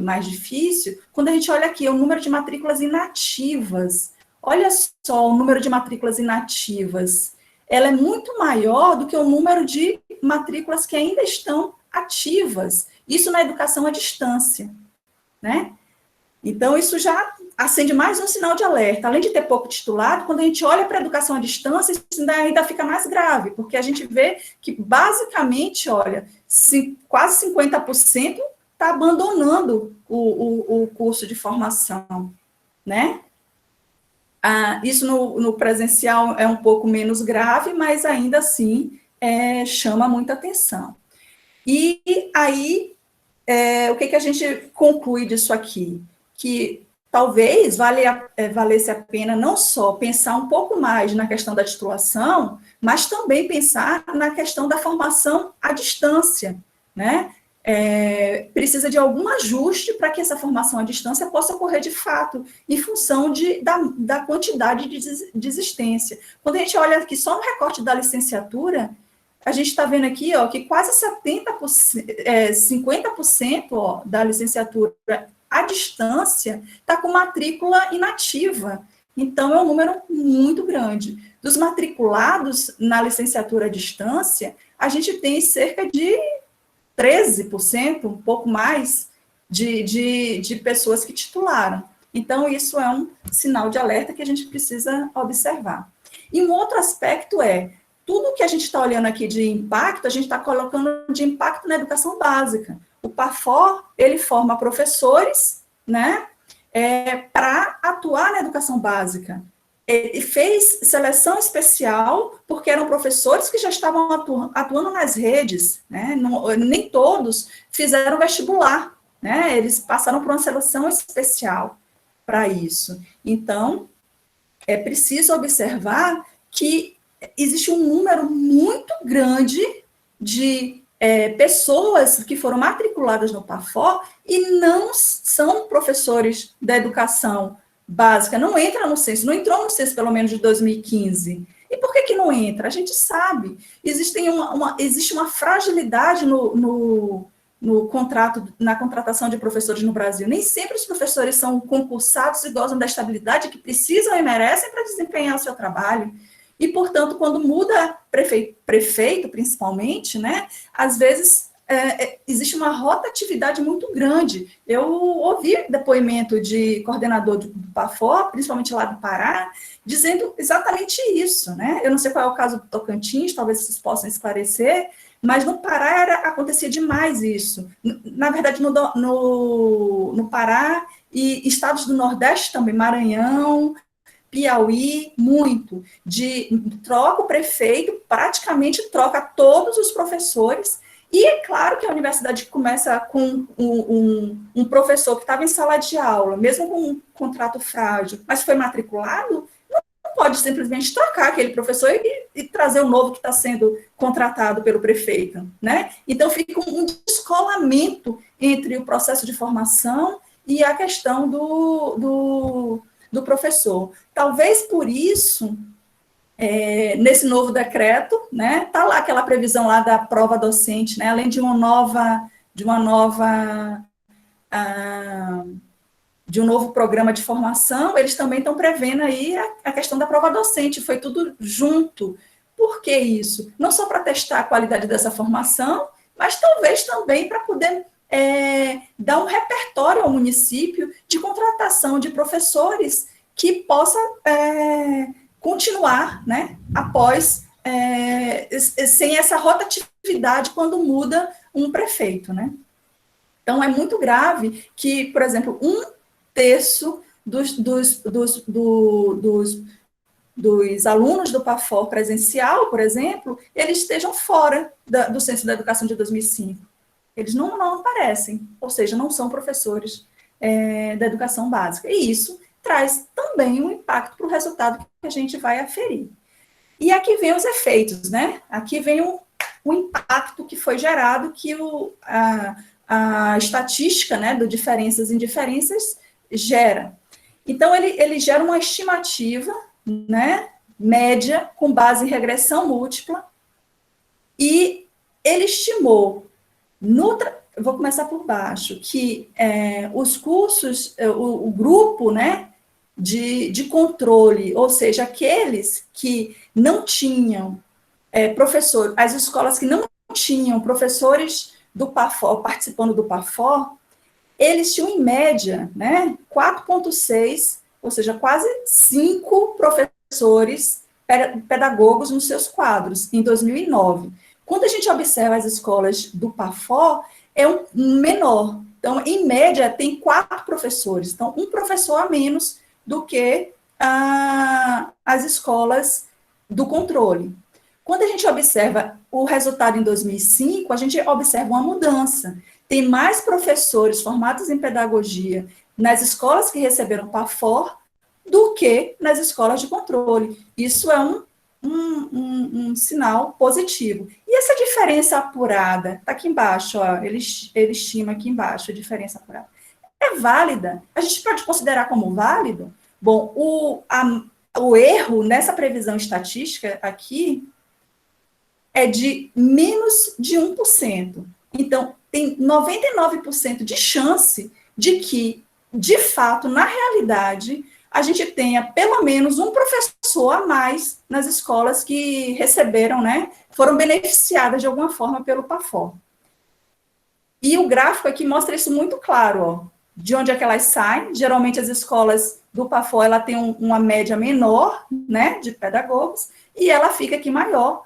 mais difícil. Quando a gente olha aqui, o número de matrículas inativas, olha só o número de matrículas inativas, ela é muito maior do que o número de matrículas que ainda estão ativas, isso na educação à distância, né? Então, isso já acende mais um sinal de alerta. Além de ter pouco titulado, quando a gente olha para a educação à distância, isso ainda fica mais grave, porque a gente vê que, basicamente, olha, quase 50% está abandonando o curso de formação, né? Isso no presencial é um pouco menos grave, mas ainda assim chama muita atenção. E aí, o que a gente conclui disso aqui? Que talvez valesse a pena não só pensar um pouco mais na questão da titulação, mas também pensar na questão da formação à distância, né? Precisa de algum ajuste para que essa formação à distância possa ocorrer de fato, em função da quantidade de desistência. Quando a gente olha aqui só no recorte da licenciatura, a gente está vendo aqui, ó, que quase 50%, ó, da licenciatura à distância está com matrícula inativa. Então, é um número muito grande. Dos matriculados na licenciatura à distância, a gente tem cerca de 13%, um pouco mais, de pessoas que titularam. Então, isso é um sinal de alerta que a gente precisa observar. E um outro aspecto tudo que a gente está olhando aqui de impacto, a gente está colocando de impacto na educação básica. O PAFOR, ele forma professores, né, para atuar na educação básica. Ele fez seleção especial, porque eram professores que já estavam atuando nas redes, né, nem todos fizeram vestibular, né, eles passaram por uma seleção especial para isso. Então, é preciso observar que existe um número muito grande de pessoas que foram matriculadas no PAFOR e não são professores da educação básica, não entra no censo, não entrou no censo pelo menos de 2015. E por que não entra? A gente sabe, existe uma fragilidade no contrato, na contratação de professores no Brasil. Nem sempre os professores são concursados e gozam da estabilidade que precisam e merecem para desempenhar o seu trabalho. E, portanto, quando muda prefeito, principalmente, né, às vezes existe uma rotatividade muito grande. Eu ouvi depoimento de coordenador do PAFOR, principalmente lá do Pará, dizendo exatamente isso, né? Eu não sei qual é o caso do Tocantins, talvez vocês possam esclarecer, mas no Pará acontecia demais isso. Na verdade, no Pará e estados do Nordeste também, Maranhão, Piauí, muito, troca o prefeito, praticamente troca todos os professores, e é claro que a universidade começa com um professor que estava em sala de aula, mesmo com um contrato frágil, mas foi matriculado, não pode simplesmente trocar aquele professor e trazer o novo que está sendo contratado pelo prefeito, né? Então fica um descolamento entre o processo de formação e a questão do professor. Talvez por isso, nesse novo decreto, né, tá lá aquela previsão lá da prova docente, né, além de um novo programa de formação, eles também estão prevendo aí a questão da prova docente, foi tudo junto. Por que isso? Não só para testar a qualidade dessa formação, mas talvez também para poder dar um repertório ao município de contratação de professores que possa continuar, né, após, sem essa rotatividade quando muda um prefeito, né. Então, é muito grave que, por exemplo, 1/3 dos alunos do PAFOR presencial, por exemplo, eles estejam fora do Censo da Educação de 2005. Eles não aparecem, ou seja, não são professores da educação básica. E isso traz também um impacto para o resultado que a gente vai aferir. E aqui vem os efeitos, né? Aqui vem o impacto que foi gerado, que a estatística, né, do diferenças e indiferenças gera. Então, ele gera uma estimativa, né, média, com base em regressão múltipla, e ele estimou, eu vou começar por baixo, que os cursos, o grupo, né, de controle, ou seja, aqueles que não tinham professor, as escolas que não tinham professores do PAFOR, participando do PAFOR, eles tinham, em média, né, 4,6, ou seja, quase 5 professores pedagogos nos seus quadros, em 2009. Quando a gente observa as escolas do PAFOR, é um menor. Então, em média, tem 4 professores. Então, um professor a menos do que as escolas do controle. Quando a gente observa o resultado em 2005, a gente observa uma mudança. Tem mais professores formados em pedagogia nas escolas que receberam PAFOR do que nas escolas de controle. Isso é um sinal positivo. E essa diferença apurada, está aqui embaixo, ó, ele estima aqui embaixo a diferença apurada. É válida? A gente pode considerar como válido? Bom, o erro nessa previsão estatística aqui é de menos de 1%. Então, tem 99% de chance de que, de fato, na realidade, a gente tenha pelo menos um professor a mais nas escolas que receberam, né, foram beneficiadas de alguma forma pelo PAFOR. E o gráfico aqui mostra isso muito claro, ó, de onde é que elas saem. Geralmente as escolas do PAFOR, ela tem uma média menor, né, de pedagogos, e ela fica aqui maior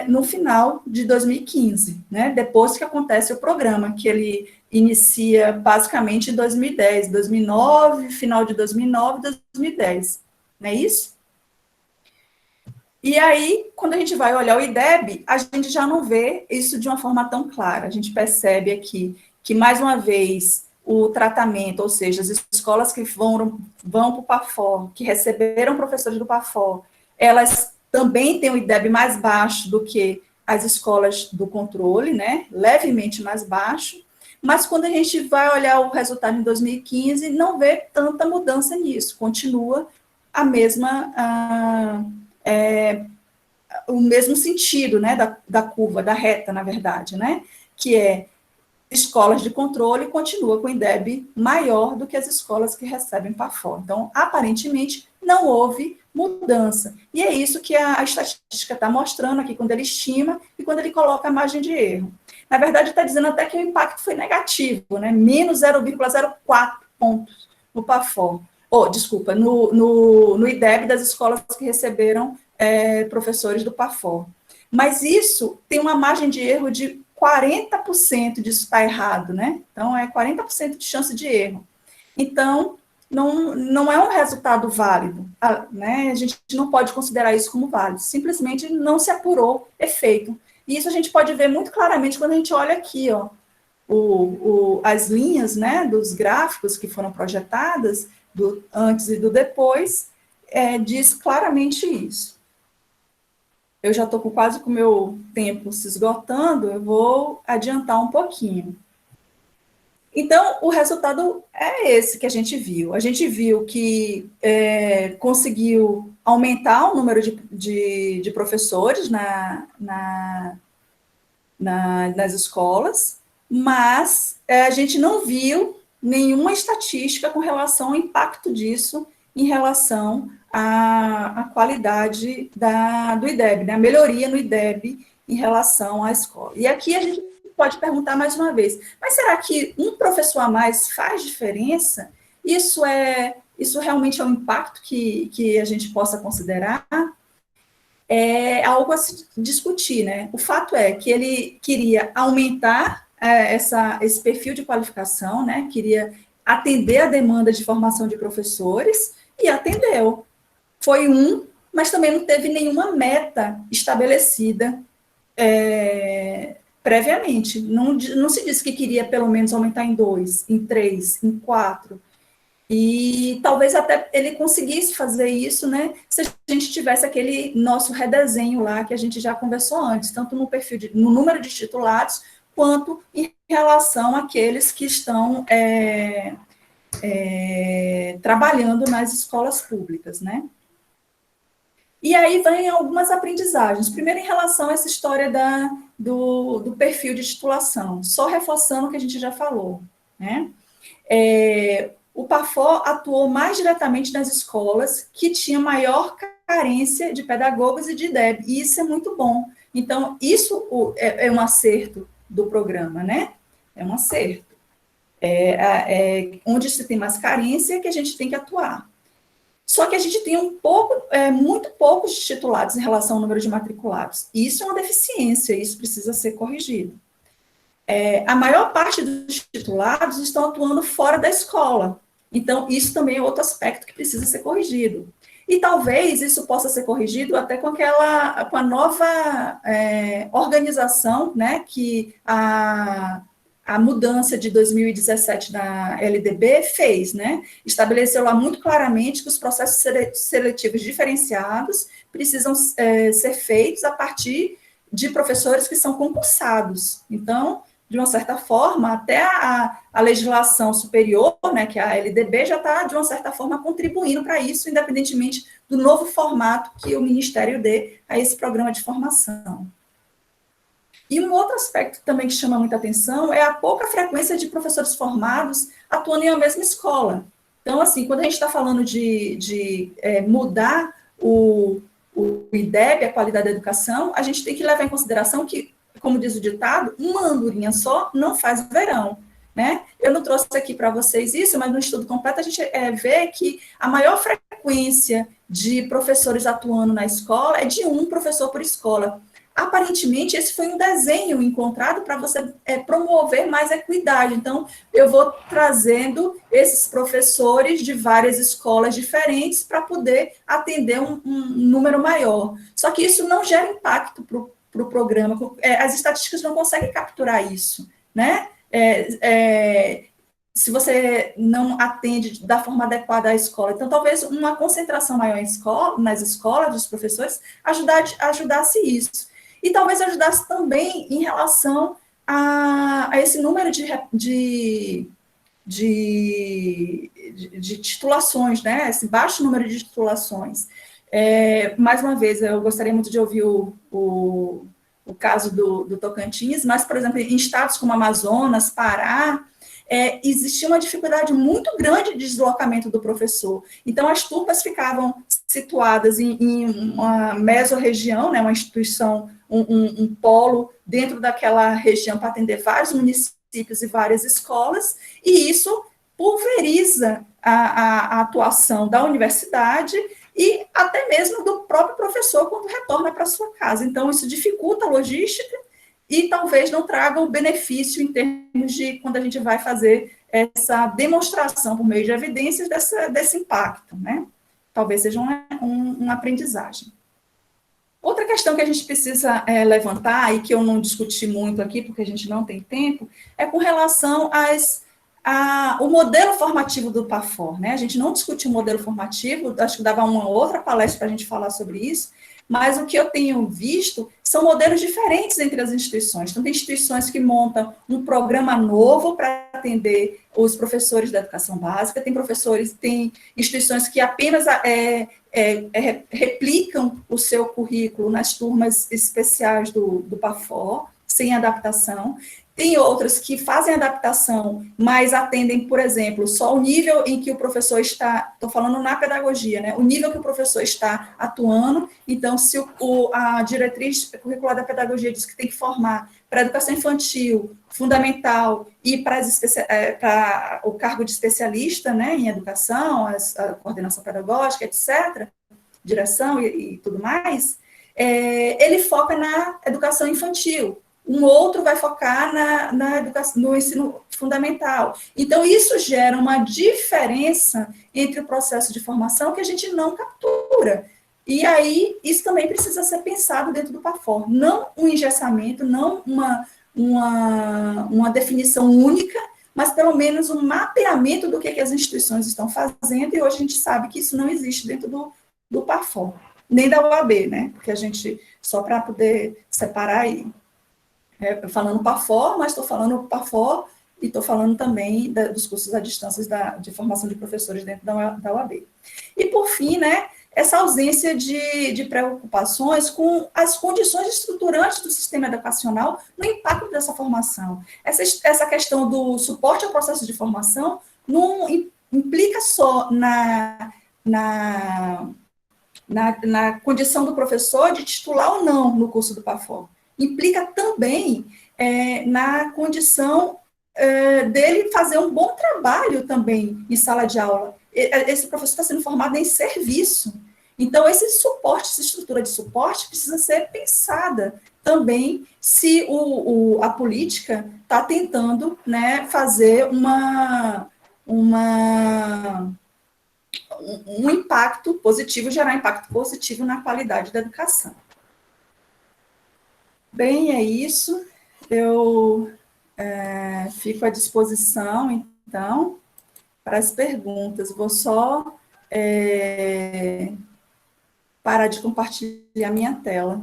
no final de 2015, né, depois que acontece o programa, que ele inicia basicamente em 2010, 2009, final de 2009, 2010, não é isso? E aí, quando a gente vai olhar o IDEB, a gente já não vê isso de uma forma tão clara. A gente percebe aqui que, mais uma vez, o tratamento, ou seja, as escolas que vão para o PAFOR, que receberam professores do PAFOR, elas também têm o IDEB mais baixo do que as escolas do controle, né? Levemente mais baixo. Mas quando a gente vai olhar o resultado em 2015, não vê tanta mudança nisso. Continua a mesma... o mesmo sentido, né, da curva, da reta, na verdade, né, que é escolas de controle continua com IDEB maior do que as escolas que recebem PAFOR. Então, aparentemente, não houve mudança. E é isso que a estatística está mostrando aqui, quando ele estima e quando ele coloca a margem de erro. Na verdade, está dizendo até que o impacto foi negativo, né, menos 0,04 pontos no PAFOR. Desculpa, no IDEB das escolas que receberam professores do PAFOR. Mas isso tem uma margem de erro de 40% disso está errado, né? Então, é 40% de chance de erro. Então, não é um resultado válido, né? A gente não pode considerar isso como válido, simplesmente não se apurou efeito. E isso a gente pode ver muito claramente quando a gente olha aqui, ó, as linhas, né, dos gráficos que foram projetadas, do antes e do depois, diz claramente isso. Eu já estou quase com o meu tempo se esgotando, eu vou adiantar um pouquinho. Então, o resultado é esse que a gente viu. A gente viu que conseguiu aumentar o número de professores nas escolas, mas a gente não viu nenhuma estatística com relação ao impacto disso em relação à qualidade do IDEB, né? A melhoria no IDEB em relação à escola. E aqui a gente pode perguntar mais uma vez, mas será que um professor a mais faz diferença? Isso realmente é um impacto que a gente possa considerar? É algo a se discutir, né? O fato é que ele queria aumentar esse perfil de qualificação, né? Queria atender a demanda de formação de professores e atendeu. Foi mas também não teve nenhuma meta estabelecida previamente. Não se disse que queria pelo menos aumentar em 2, em 3, em 4. E talvez até ele conseguisse fazer isso, né, se a gente tivesse aquele nosso redesenho lá que a gente já conversou antes, tanto no número de titulados, quanto em relação àqueles que estão trabalhando nas escolas públicas, né. E aí vem algumas aprendizagens. Primeiro, em relação a essa história do perfil de titulação, só reforçando o que a gente já falou, né. O PAFOR atuou mais diretamente nas escolas que tinham maior carência de pedagogos e de IDEB, e isso é muito bom. Então, isso é um acerto do programa, né? É um acerto. Onde se tem mais carência que a gente tem que atuar. Só que a gente tem muito poucos titulados em relação ao número de matriculados. E isso é uma deficiência, isso precisa ser corrigido. A maior parte dos titulados estão atuando fora da escola. Então, isso também é outro aspecto que precisa ser corrigido. E talvez isso possa ser corrigido até com a nova organização, né, que a mudança de 2017 da LDB fez, né? Estabeleceu lá muito claramente que os processos seletivos diferenciados precisam ser feitos a partir de professores que são concursados. Então, de uma certa forma, até a legislação superior, né, que é a LDB, já está, de uma certa forma, contribuindo para isso, independentemente do novo formato que o Ministério dê a esse programa de formação. E um outro aspecto também que chama muita atenção é a pouca frequência de professores formados atuando em uma mesma escola. Então, assim, quando a gente está falando de mudar o IDEB, a qualidade da educação, a gente tem que levar em consideração que, como diz o ditado, uma andorinha só não faz verão, né? Eu não trouxe aqui para vocês isso, mas no estudo completo a gente vê que a maior frequência de professores atuando na escola é de um professor por escola. Aparentemente, esse foi um desenho encontrado para você promover mais equidade. Então, eu vou trazendo esses professores de várias escolas diferentes para poder atender um número maior. Só que isso não gera impacto para o programa. As estatísticas não conseguem capturar isso, né? Se você não atende da forma adequada à escola. Então, talvez uma concentração maior nas escolas dos professores ajudasse isso. E talvez ajudasse também em relação a esse número de titulações, né? Esse baixo número de titulações. Mais uma vez, eu gostaria muito de ouvir o caso do Tocantins, mas, por exemplo, em estados como Amazonas, Pará, existia uma dificuldade muito grande de deslocamento do professor. Então, as turmas ficavam situadas em uma mesorregião, né, uma instituição, um polo dentro daquela região para atender vários municípios e várias escolas, e isso pulveriza a atuação da universidade e até mesmo do próprio professor quando retorna para sua casa. Então, isso dificulta a logística e talvez não traga o benefício em termos de quando a gente vai fazer essa demonstração por meio de evidências desse impacto, né? Talvez seja uma aprendizagem. Outra questão que a gente precisa levantar, e que eu não discuti muito aqui, porque a gente não tem tempo, é com relação ao modelo formativo do PAFOR, né? A gente não discutiu o modelo formativo, acho que dava uma outra palestra para a gente falar sobre isso, mas o que eu tenho visto são modelos diferentes entre as instituições. Então, tem instituições que montam um programa novo para atender os professores da educação básica, tem instituições que apenas replicam o seu currículo nas turmas especiais do PAFOR, sem adaptação. Tem outras que fazem adaptação, mas atendem, por exemplo, só o nível em que o professor está, estou falando na pedagogia, né? O nível que o professor está atuando. Então, se a diretriz curricular da pedagogia diz que tem que formar para a educação infantil, fundamental e para o cargo de especialista, né, em educação, a coordenação pedagógica, etc., direção e tudo mais, ele foca na educação infantil. Um outro vai focar na educação, no ensino fundamental. Então, isso gera uma diferença entre o processo de formação que a gente não captura. E aí, isso também precisa ser pensado dentro do PAFOR. Não um engessamento, não uma definição única, mas pelo menos um mapeamento do que as instituições estão fazendo, e hoje a gente sabe que isso não existe dentro do PAFOR, nem da UAB, né? Porque a gente, só para poder separar aí, falando PAFOR, mas estou falando PAFOR e estou falando também dos cursos à distância de formação de professores dentro da UAB. E, por fim, né, essa ausência de preocupações com as condições estruturantes do sistema educacional no impacto dessa formação. Essa questão do suporte ao processo de formação não implica só na condição do professor de titular ou não no curso do PAFOR. Implica também na condição dele fazer um bom trabalho também em sala de aula. Esse professor está sendo formado em serviço. Então, esse suporte, essa estrutura de suporte precisa ser pensada também se a política está tentando, né, fazer um impacto positivo, gerar impacto positivo na qualidade da educação. Bem, é isso. Eu fico à disposição, então, para as perguntas. Vou só parar de compartilhar minha tela.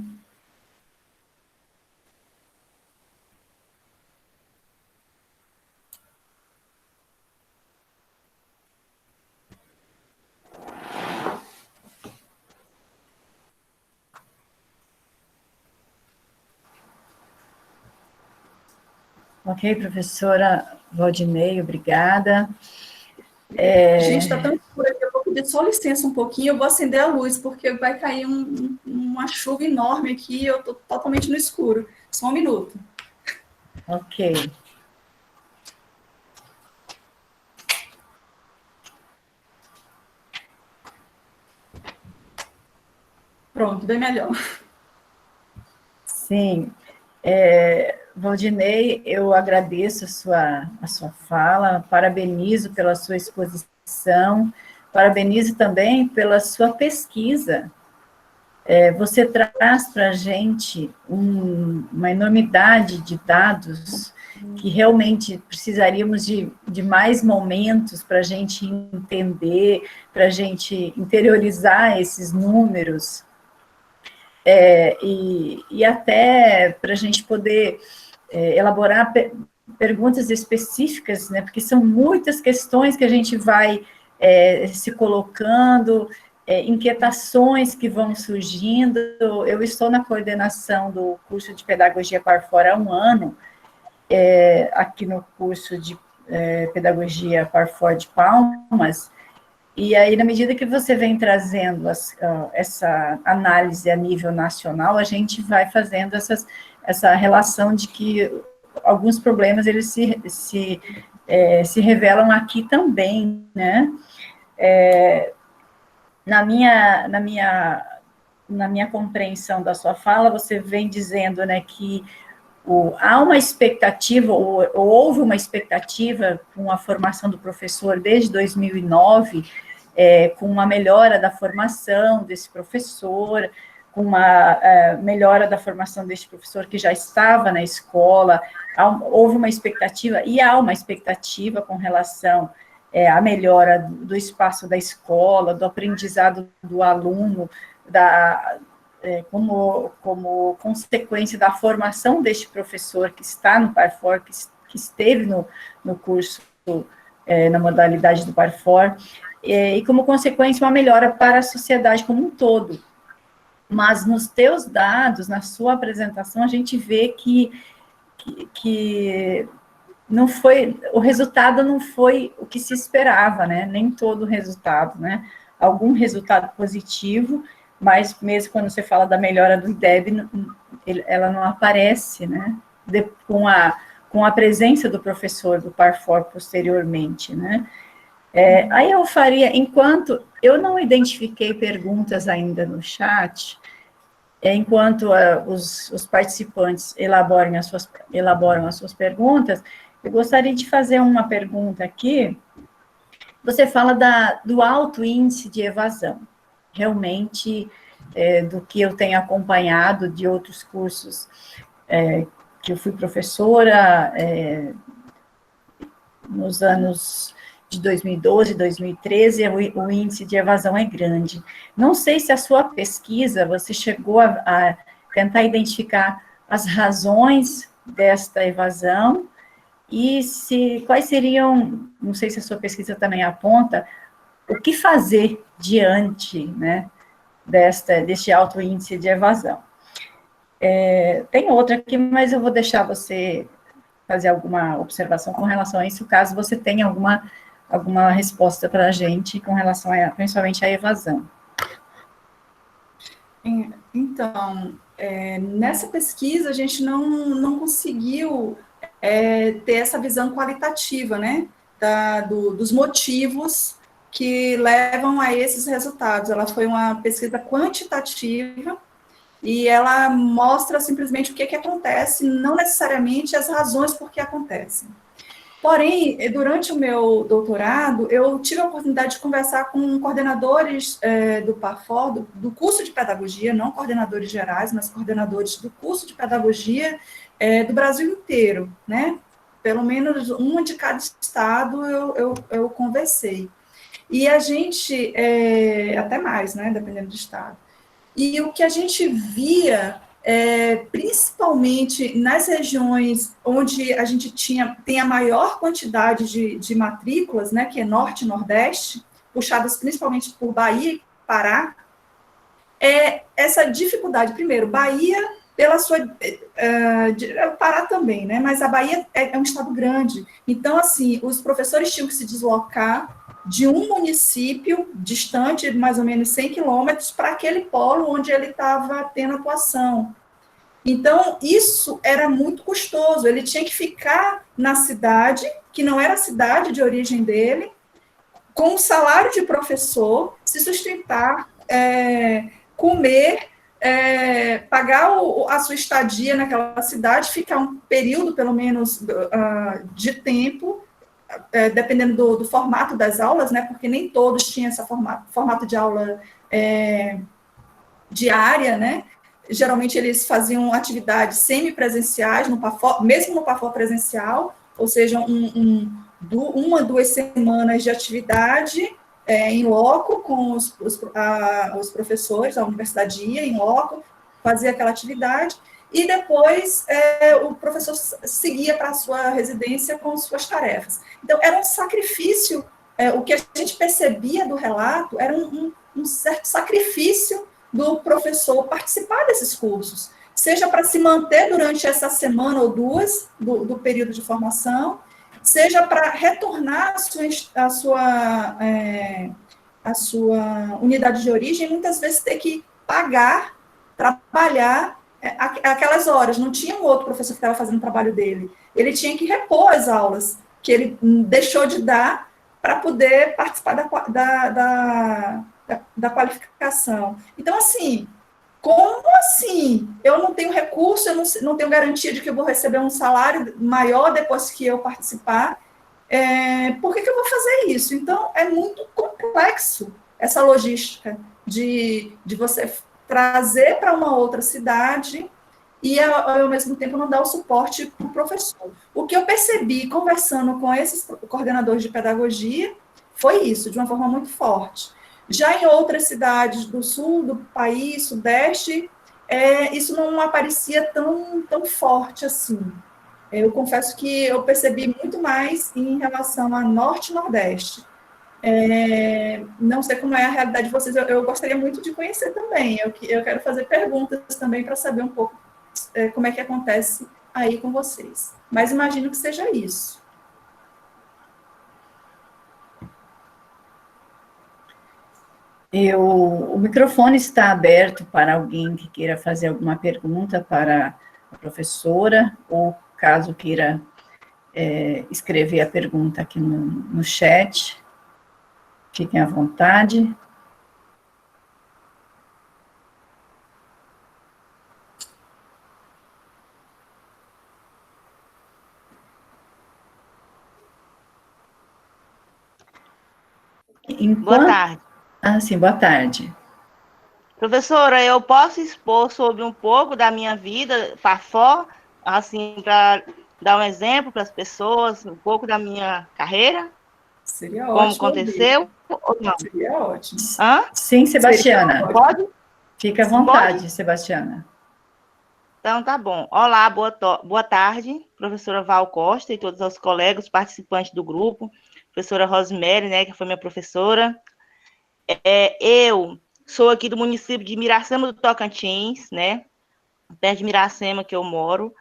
Ok, professora Valdinei, obrigada. Gente, está tão escuro aqui, eu vou pedir só licença um pouquinho, eu vou acender a luz, porque vai cair uma chuva enorme aqui e eu estou totalmente no escuro. Só um minuto. Ok. Pronto, bem melhor. Sim. Valdinei, eu agradeço a sua fala, parabenizo pela sua exposição, parabenizo também pela sua pesquisa. Você traz para a gente uma enormidade de dados que realmente precisaríamos de mais momentos para a gente entender, para a gente interiorizar esses números, e até para a gente poder elaborar perguntas específicas, né, porque são muitas questões que a gente vai se colocando, inquietações que vão surgindo. Eu estou na coordenação do curso de Pedagogia Parfor há um ano, aqui no curso de Pedagogia Parfor de Palmas, e aí, na medida que você vem trazendo essa análise a nível nacional, a gente vai fazendo essa relação de que alguns problemas, eles se revelam aqui também, né? Na minha compreensão da sua fala, você vem dizendo, né, que há uma expectativa, ou houve uma expectativa com a formação do professor desde 2009, com uma melhora da formação desse professor, com uma melhora da formação desse professor que já estava na escola, houve uma expectativa, e há uma expectativa com relação à melhora do espaço da escola, do aprendizado do aluno, como consequência da formação deste professor que está no Parfor, que esteve no curso, na modalidade do Parfor, e como consequência uma melhora para a sociedade como um todo. Mas nos teus dados, na sua apresentação, a gente vê que não foi, o resultado não foi o que se esperava, né? Nem todo o resultado, né? Algum resultado positivo, mas mesmo quando você fala da melhora do IDEB, ela não aparece, né? Com a presença do professor do Parfor posteriormente, né? Aí eu faria, enquanto eu não identifiquei perguntas ainda no chat, enquanto os participantes elaboram as suas perguntas, eu gostaria de fazer uma pergunta aqui. Você fala do alto índice de evasão. Realmente, do que eu tenho acompanhado de outros cursos, que eu fui professora nos anos de 2012, 2013, o índice de evasão é grande. Não sei se a sua pesquisa, você chegou a tentar identificar as razões desta evasão, e quais seriam, não sei se a sua pesquisa também aponta, o que fazer diante, né, deste alto índice de evasão. Tem outra aqui, mas eu vou deixar você fazer alguma observação com relação a isso, caso você tenha alguma resposta para a gente com relação principalmente à evasão. Então, nessa pesquisa, a gente não conseguiu ter essa visão qualitativa, né, dos motivos que levam a esses resultados. Ela foi uma pesquisa quantitativa e ela mostra simplesmente o que acontece, não necessariamente as razões por que acontecem. Porém, durante o meu doutorado, eu tive a oportunidade de conversar com coordenadores do PAFOR, do curso de pedagogia, não coordenadores gerais, mas coordenadores do curso de pedagogia do Brasil inteiro, né? Pelo menos uma de cada estado eu conversei. E a gente, até mais, né? Dependendo do estado. E o que a gente via, principalmente nas regiões onde a gente tem a maior quantidade de matrículas, né, que é Norte e Nordeste, puxadas principalmente por Bahia e Pará, é essa dificuldade. Primeiro, Bahia, pela sua... Pará também, né, mas a Bahia é um estado grande. Então, assim, os professores tinham que se deslocar de um município distante, mais ou menos 100 quilômetros, para aquele polo onde ele estava tendo atuação. Então, isso era muito custoso. Ele tinha que ficar na cidade, que não era a cidade de origem dele, com o salário de professor, se sustentar, comer, pagar a sua estadia naquela cidade, ficar um período, pelo menos, de tempo, dependendo do formato das aulas, né, porque nem todos tinham esse formato de aula diária, né, geralmente eles faziam atividades semipresenciais, mesmo no PAFOR presencial, ou seja, uma, 2 semanas de atividade em loco com os professores, a universidade ia em loco, fazia aquela atividade, e depois o professor seguia para a sua residência com suas tarefas. Então, era um sacrifício, o que a gente percebia do relato era um certo sacrifício do professor participar desses cursos, seja para se manter durante essa semana ou duas do período de formação, seja para retornar a sua unidade de origem, muitas vezes ter que pagar, trabalhar aquelas horas, não tinha um outro professor que estava fazendo o trabalho dele, ele tinha que repor as aulas que ele deixou de dar para poder participar da qualificação. Então, assim, como assim? Eu não tenho recurso, eu não tenho garantia de que eu vou receber um salário maior depois que eu participar, por que eu vou fazer isso? Então, é muito complexo essa logística de você trazer para uma outra cidade e, ao mesmo tempo, não dar o suporte para o professor. O que eu percebi, conversando com esses coordenadores de pedagogia, foi isso, de uma forma muito forte. Já em outras cidades do sul do país, sudeste, isso não aparecia tão forte assim. Eu confesso que eu percebi muito mais em relação a norte e nordeste. Não sei como é a realidade de vocês, eu gostaria muito de conhecer também. Eu quero fazer perguntas também para saber um pouco como é que acontece aí com vocês. Mas imagino que seja isso. O microfone está aberto para alguém que queira fazer alguma pergunta para a professora, ou caso queira escrever a pergunta aqui no chat, fiquem à vontade. Boa tarde. Ah, sim, boa tarde. Professora, eu posso expor sobre um pouco da minha vida, PAFOR, assim, para dar um exemplo para as pessoas, um pouco da minha carreira? Seria como ótimo. Como aconteceu ou não? Seria ótimo. Hã? Sim, Sebastiana. Pode? Fica à vontade, Pode? Sebastiana. Então, tá bom. Olá, boa tarde, professora Val Costa e todos os colegas participantes do grupo, professora Rosemary, né, que foi minha professora. Eu sou aqui do município de Miracema do Tocantins, né, perto de Miracema que eu moro,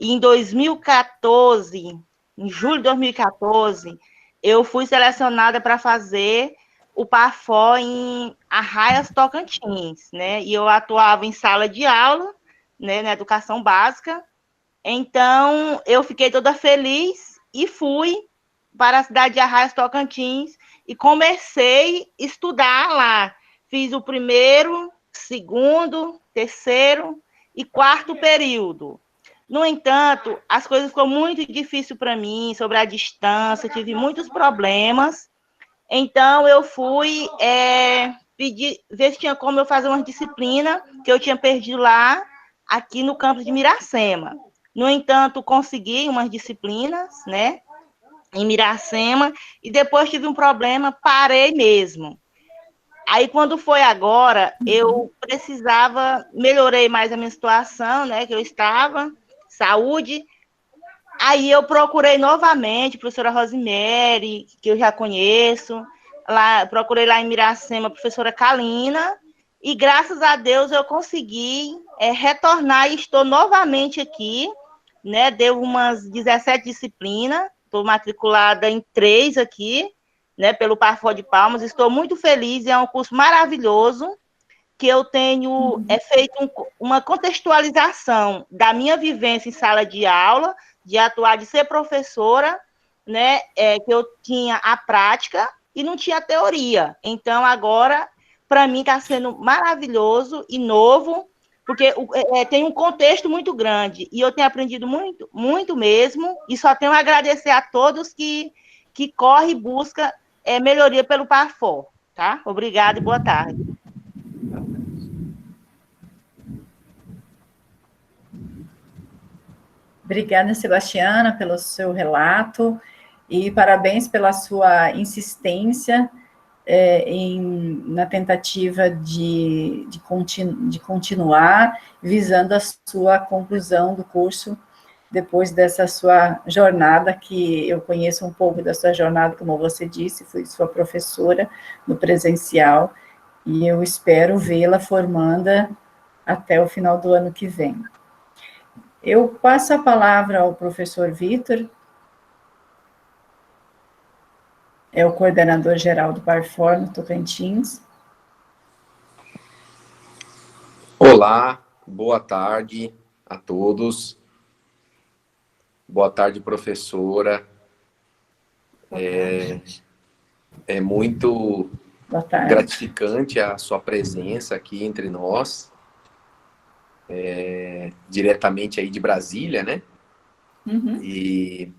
e em 2014, em julho de 2014, eu fui selecionada para fazer o PAFOR em Arraias Tocantins, né, e eu atuava em sala de aula, né, na educação básica. Então, eu fiquei toda feliz e fui para a cidade de Arraias Tocantins e comecei a estudar lá. Fiz o primeiro, segundo, terceiro e quarto período. No entanto, as coisas ficou muito difícil para mim, sobre a distância, tive muitos problemas. Então, eu fui pedir, ver se tinha como eu fazer uma disciplina que eu tinha perdido lá, aqui no campus de Miracema. No entanto, consegui umas disciplinas, né, em Miracema, e depois tive um problema, parei mesmo. Aí, quando foi agora, eu precisava, melhorei mais a minha situação, né, que eu estava, saúde. Aí eu procurei novamente a professora Rosemary, que eu já conheço, procurei lá em Miracema a professora Kalina, e graças a Deus eu consegui retornar e estou novamente aqui, né? Deu umas 17 disciplinas, estou matriculada em 3 aqui, né? Pelo Parfor de Palmas, estou muito feliz, é um curso maravilhoso, que eu tenho feito uma contextualização da minha vivência em sala de aula, de atuar, de ser professora, né, que eu tinha a prática e não tinha a teoria. Então, agora, para mim, está sendo maravilhoso e novo, porque tem um contexto muito grande, e eu tenho aprendido muito, muito mesmo, e só tenho a agradecer a todos que correm e buscam melhoria pelo Parfor, tá? Obrigada e boa tarde. Obrigada, Sebastiana, pelo seu relato e parabéns pela sua insistência na tentativa de continuar visando a sua conclusão do curso depois dessa sua jornada, que eu conheço um pouco da sua jornada, como você disse, fui sua professora no presencial, e eu espero vê-la formanda até o final do ano que vem. Eu passo a palavra ao professor Vitor, é o coordenador geral do Parfor no Tocantins. Olá, boa tarde a todos. Boa tarde, professora. É muito gratificante a sua presença aqui entre nós, diretamente aí de Brasília, né? Uhum. E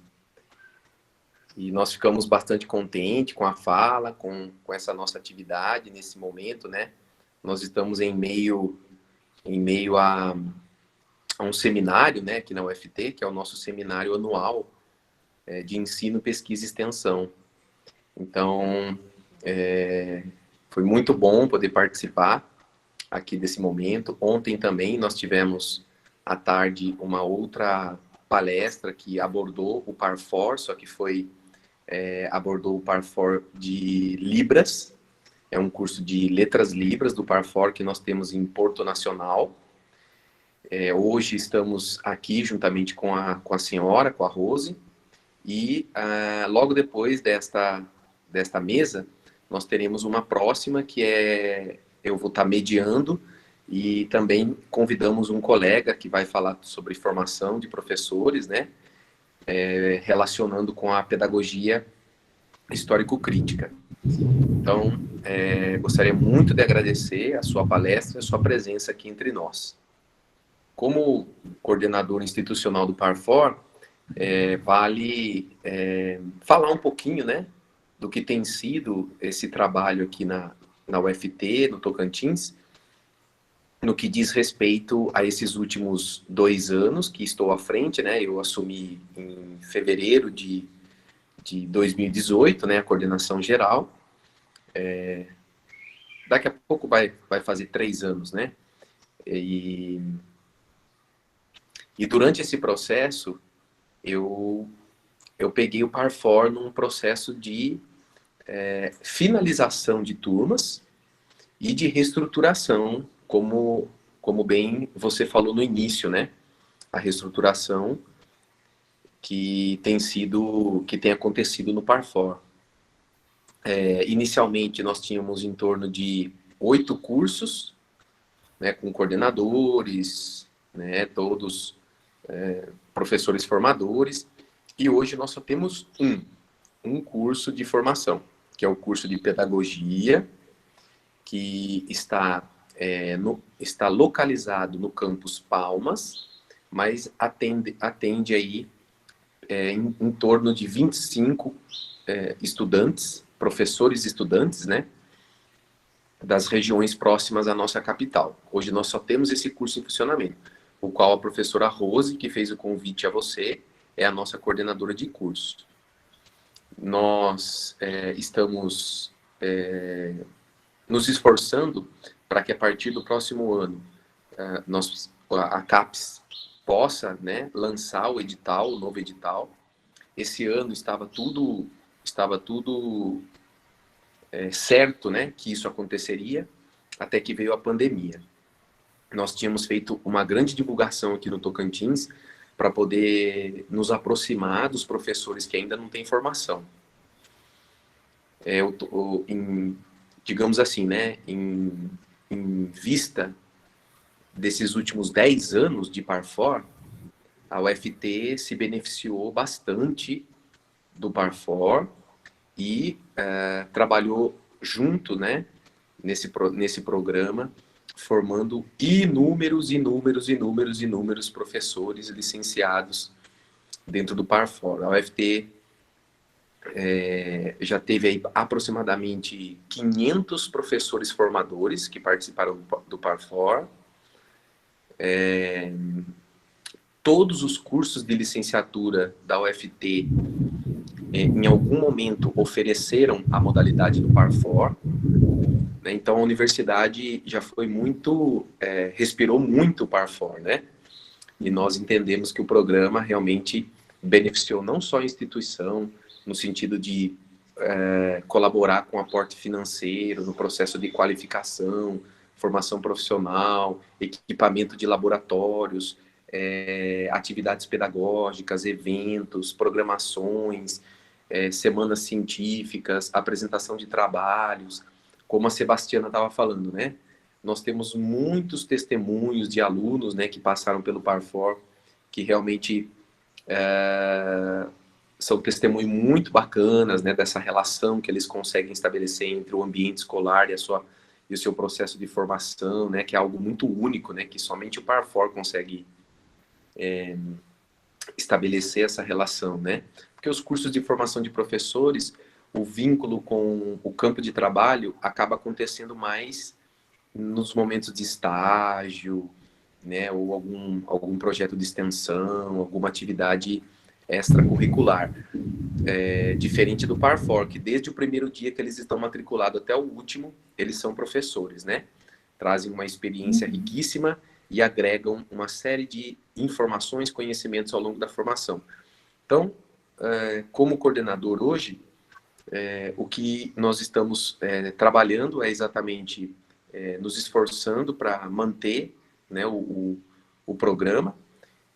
nós ficamos bastante contentes com a fala, com essa nossa atividade nesse momento, né? Nós estamos em meio a um seminário, né, aqui na UFT, que é o nosso seminário anual de ensino, pesquisa e extensão. Então, foi muito bom poder participar aqui desse momento. Ontem também nós tivemos, à tarde, uma outra palestra que abordou o Parfor, só que abordou o Parfor de Libras. É um curso de letras libras do Parfor que nós temos em Porto Nacional. Hoje estamos aqui juntamente com a senhora, com a Rose, e logo depois desta mesa, nós teremos uma próxima que eu vou estar mediando, e também convidamos um colega que vai falar sobre formação de professores, né, relacionando com a pedagogia histórico-crítica. Então, gostaria muito de agradecer a sua palestra e a sua presença aqui entre nós. Como coordenador institucional do Parfor, vale falar um pouquinho, né, do que tem sido esse trabalho aqui na UFT, no Tocantins, no que diz respeito a esses últimos 2 anos que estou à frente, né? Eu assumi em fevereiro de 2018, né, a coordenação geral. Daqui a pouco vai fazer 3 anos, né? E durante esse processo, eu peguei o Parfor num processo de finalização de turmas e de reestruturação, como bem você falou no início, né? A reestruturação que tem acontecido no Parfor. Inicialmente, nós tínhamos em torno de 8 cursos, né, com coordenadores, né, todos professores formadores, e hoje nós só temos um curso de formação, que é o curso de pedagogia, que está localizado no campus Palmas, mas atende aí em torno de 25 estudantes, professores e estudantes, né, das regiões próximas à nossa capital. Hoje nós só temos esse curso em funcionamento, o qual a professora Rose, que fez o convite a você, é a nossa coordenadora de curso. Nós estamos nos esforçando para que a partir do próximo ano a CAPES possa, né, lançar o edital, o novo edital. Esse ano estava tudo certo, né, que isso aconteceria, até que veio a pandemia. Nós tínhamos feito uma grande divulgação aqui no Tocantins para poder nos aproximar dos professores que ainda não têm formação. Digamos assim, né, em vista desses últimos 10 anos de Parfor, a UFT se beneficiou bastante do Parfor e trabalhou junto, né, nesse programa, formando inúmeros professores licenciados dentro do Parfor. A UFT já teve aí aproximadamente 500 professores formadores que participaram do Parfor. Todos os cursos de licenciatura da UFT, em algum momento, ofereceram a modalidade do Parfor. Né? Então, a universidade já foi respirou muito o Parfor, né? E nós entendemos que o programa realmente beneficiou não só a instituição, no sentido de colaborar com aporte financeiro, no processo de qualificação, formação profissional, equipamento de laboratórios, atividades pedagógicas, eventos, programações, semanas científicas, apresentação de trabalhos, como a Sebastiana estava falando, né? Nós temos muitos testemunhos de alunos, né, que passaram pelo Parfor, que realmente são testemunhos muito bacanas, né, dessa relação que eles conseguem estabelecer entre o ambiente escolar e o seu processo de formação, né, que é algo muito único, né, que somente o Parfor consegue estabelecer essa relação, né? Porque os cursos de formação de professores, o vínculo com o campo de trabalho acaba acontecendo mais nos momentos de estágio, né, ou algum projeto de extensão, alguma atividade extracurricular. Diferente do Parfor, que desde o primeiro dia que eles estão matriculados até o último, eles são professores, né? Trazem uma experiência riquíssima e agregam uma série de informações, conhecimentos ao longo da formação. Então, como coordenador hoje, o que nós estamos trabalhando é exatamente nos esforçando para manter, né, o programa.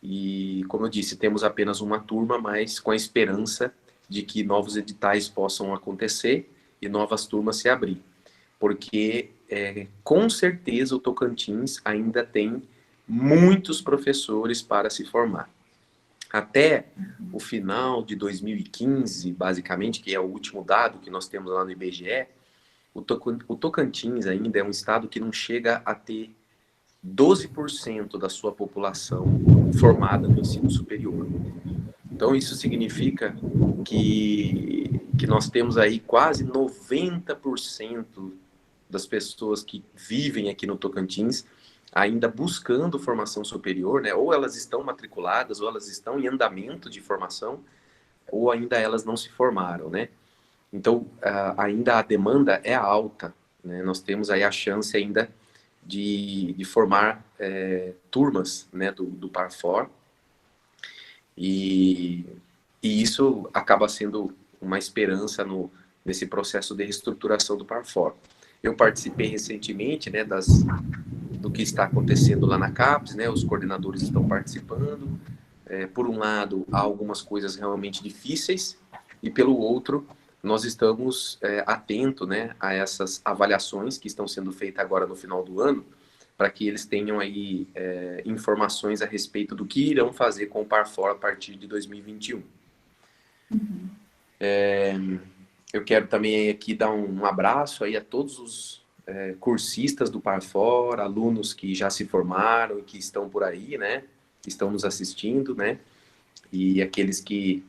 E, como eu disse, temos apenas uma turma, mas com a esperança de que novos editais possam acontecer e novas turmas se abrir. Porque, com certeza, o Tocantins ainda tem muitos professores para se formar. Até o final de 2015, basicamente, que é o último dado que nós temos lá no IBGE, o Tocantins ainda é um estado que não chega a ter 12% da sua população formada no ensino superior. Então, isso significa que nós temos aí quase 90% das pessoas que vivem aqui no Tocantins ainda buscando formação superior, né? Ou elas estão matriculadas, ou elas estão em andamento de formação, ou ainda elas não se formaram, né? Então, ainda a demanda é alta, né? Nós temos aí a chance ainda de formar turmas, né, do Parfor, e isso acaba sendo uma esperança nesse processo de reestruturação do Parfor. Eu participei recentemente, né, do que está acontecendo lá na CAPES, né, os coordenadores estão participando. Por um lado, há algumas coisas realmente difíceis, e pelo outro, nós estamos atentos, né, a essas avaliações que estão sendo feitas agora no final do ano, para que eles tenham aí informações a respeito do que irão fazer com o Parfor a partir de 2021. Eu quero também aqui dar um abraço aí a todos os cursistas do Parfor, alunos que já se formaram e que estão por aí, né? estão nos assistindo, né? E aqueles que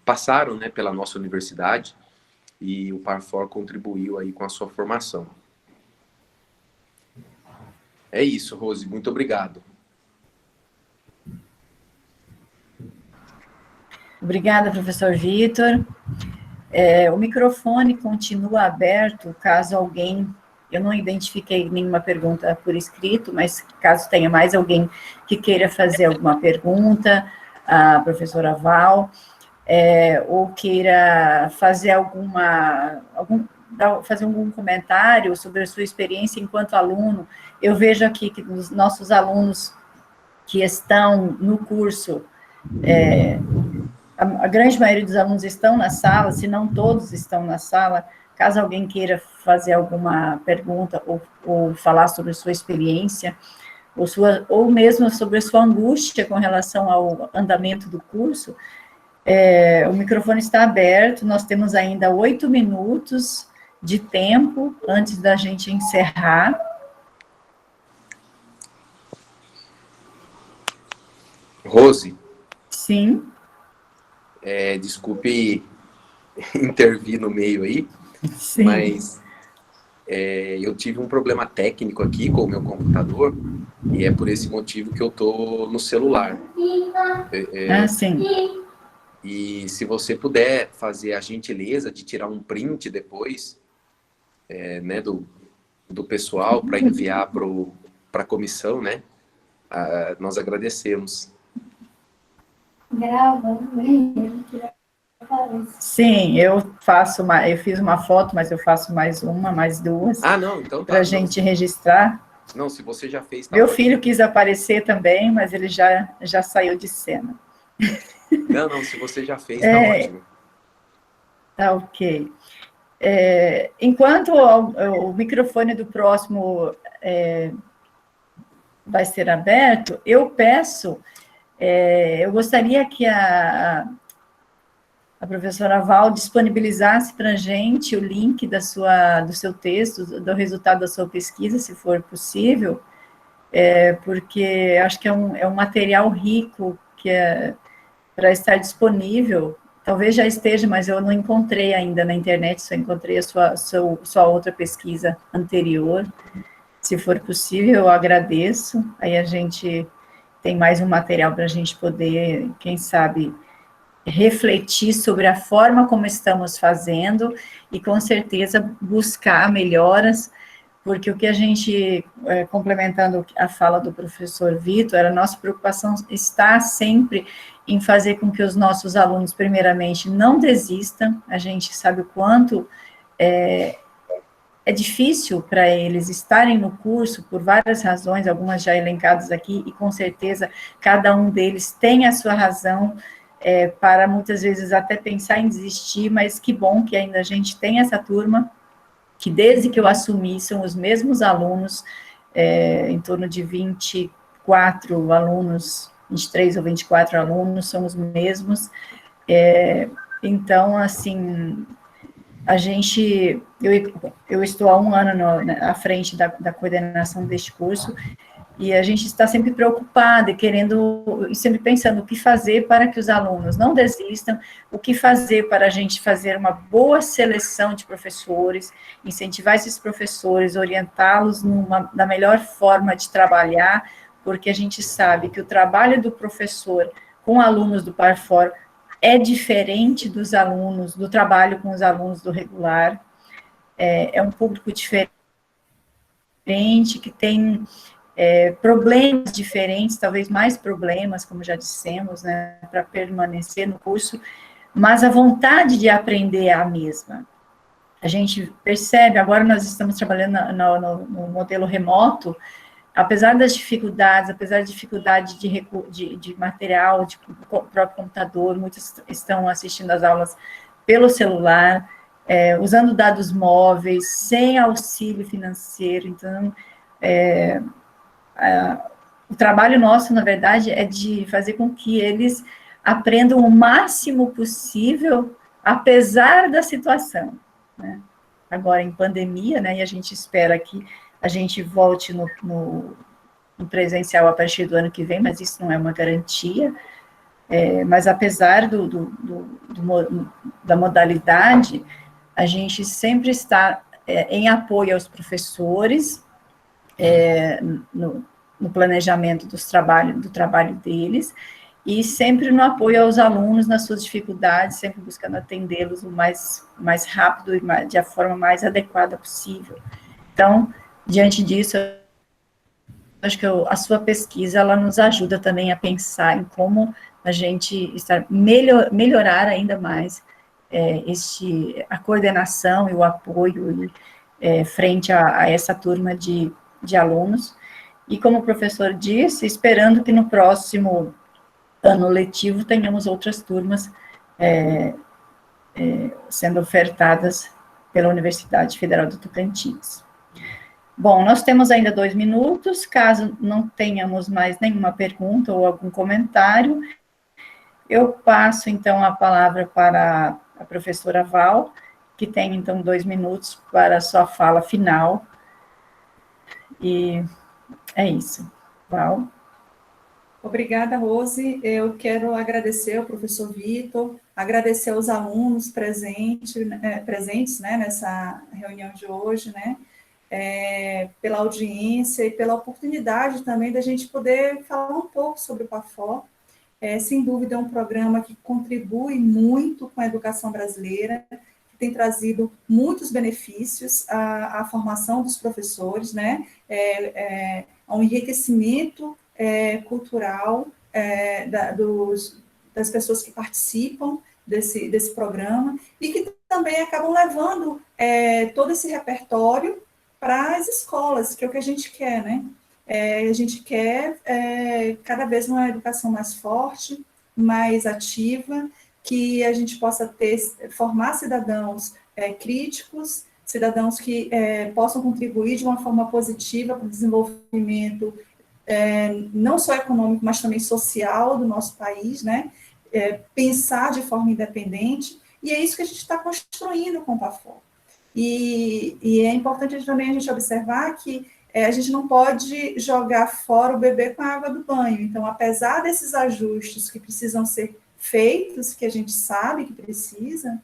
passaram, né, pela nossa universidade, e o Parfor contribuiu aí com a sua formação. É isso, Rose, muito obrigado. Obrigada, professor Vitor. O microfone continua aberto, caso alguém... Eu não identifiquei nenhuma pergunta por escrito, mas caso tenha mais alguém que queira fazer alguma pergunta, a professora Val, ou queira fazer fazer algum comentário sobre a sua experiência enquanto aluno. Eu vejo aqui que os nossos alunos que estão no curso, a grande maioria dos alunos estão na sala, se não todos estão na sala. Caso alguém queira fazer alguma pergunta ou falar sobre a sua experiência, ou mesmo sobre a sua angústia com relação ao andamento do curso, o microfone está aberto, nós temos ainda 8 minutos de tempo antes da gente encerrar. Rose? Sim. Desculpe intervir no meio aí, sim. Mas eu tive um problema técnico aqui com o meu computador, e é por esse motivo que eu tô no celular. Sim. E se você puder fazer a gentileza de tirar um print depois, né, do pessoal para enviar para a comissão, né, nós agradecemos. Sim, eu fiz uma foto, mas eu faço mais duas. Não, então tá. Para a gente registrar. Não, se você já fez... Tá Meu ótimo. filho quis aparecer também, mas ele já saiu de cena. Não, se você já fez, tá ótimo. Tá ok. Enquanto o microfone do próximo vai ser aberto, eu peço, eu gostaria que a professora Val disponibilizasse para a gente o link do seu texto, do resultado da sua pesquisa, se for possível, porque acho que é um material rico para estar disponível. Talvez já esteja, mas eu não encontrei ainda na internet, só encontrei a sua outra pesquisa anterior. Se for possível, eu agradeço. Aí a gente tem mais um material para a gente poder, quem sabe, refletir sobre a forma como estamos fazendo e, com certeza, buscar melhoras, porque o que a gente, complementando a fala do professor Vitor, a nossa preocupação está sempre em fazer com que os nossos alunos, primeiramente, não desistam. A gente sabe o quanto é difícil para eles estarem no curso, por várias razões, algumas já elencadas aqui, e com certeza cada um deles tem a sua razão, para muitas vezes até pensar em desistir, mas que bom que ainda a gente tem essa turma, que desde que eu assumi são os mesmos alunos, em torno de 24 alunos, 23 ou 24 alunos, são os mesmos. Então, assim, eu estou há 1 ano à frente da coordenação deste curso, e a gente está sempre preocupada e sempre pensando o que fazer para que os alunos não desistam, o que fazer para a gente fazer uma boa seleção de professores, incentivar esses professores, orientá-los da melhor forma de trabalhar, porque a gente sabe que o trabalho do professor com alunos do Parfor é diferente do trabalho com os alunos do regular, é um público diferente, que tem problemas diferentes, talvez mais problemas, como já dissemos, né, para permanecer no curso, mas a vontade de aprender é a mesma. A gente percebe, agora nós estamos trabalhando no modelo remoto, apesar das dificuldades, apesar da dificuldade de material, de próprio computador, muitos estão assistindo às aulas pelo celular, usando dados móveis, sem auxílio financeiro. Então, o trabalho nosso, na verdade, é de fazer com que eles aprendam o máximo possível, apesar da situação, né? Agora, em pandemia, né, e a gente espera que a gente volte no no presencial a partir do ano que vem, mas isso não é uma garantia. Mas apesar da modalidade, a gente sempre está em apoio aos professores, no planejamento do trabalho deles, e sempre no apoio aos alunos nas suas dificuldades, sempre buscando atendê-los o mais rápido e de a forma mais adequada possível. Então, diante disso, acho que a sua pesquisa, ela nos ajuda também a pensar em como a gente melhorar ainda mais a coordenação e o apoio frente a essa turma de alunos. E como o professor disse, esperando que no próximo ano letivo tenhamos outras turmas sendo ofertadas pela Universidade Federal do Tocantins. Bom, nós temos ainda 2 minutos, caso não tenhamos mais nenhuma pergunta ou algum comentário, eu passo, então, a palavra para a professora Val, que tem, então, 2 minutos para a sua fala final, e é isso. Val? Obrigada, Rose. Eu quero agradecer ao professor Vitor, agradecer aos alunos presentes né, nessa reunião de hoje, né, pela audiência e pela oportunidade também da gente poder falar um pouco sobre o PAFOR. Sem dúvida, é um programa que contribui muito com a educação brasileira, que tem trazido muitos benefícios à formação dos professores, né, ao enriquecimento cultural das pessoas que participam desse programa, e que também acabam levando todo esse repertório para as escolas, que é o que a gente quer, né? A gente quer cada vez uma educação mais forte, mais ativa, que a gente possa formar cidadãos críticos, cidadãos que possam contribuir de uma forma positiva para o desenvolvimento não só econômico, mas também social do nosso país, né? Pensar de forma independente, e é isso que a gente está construindo com o PAFOR. E é importante também a gente observar que a gente não pode jogar fora o bebê com a água do banho. Então, apesar desses ajustes que precisam ser feitos, que a gente sabe que precisa,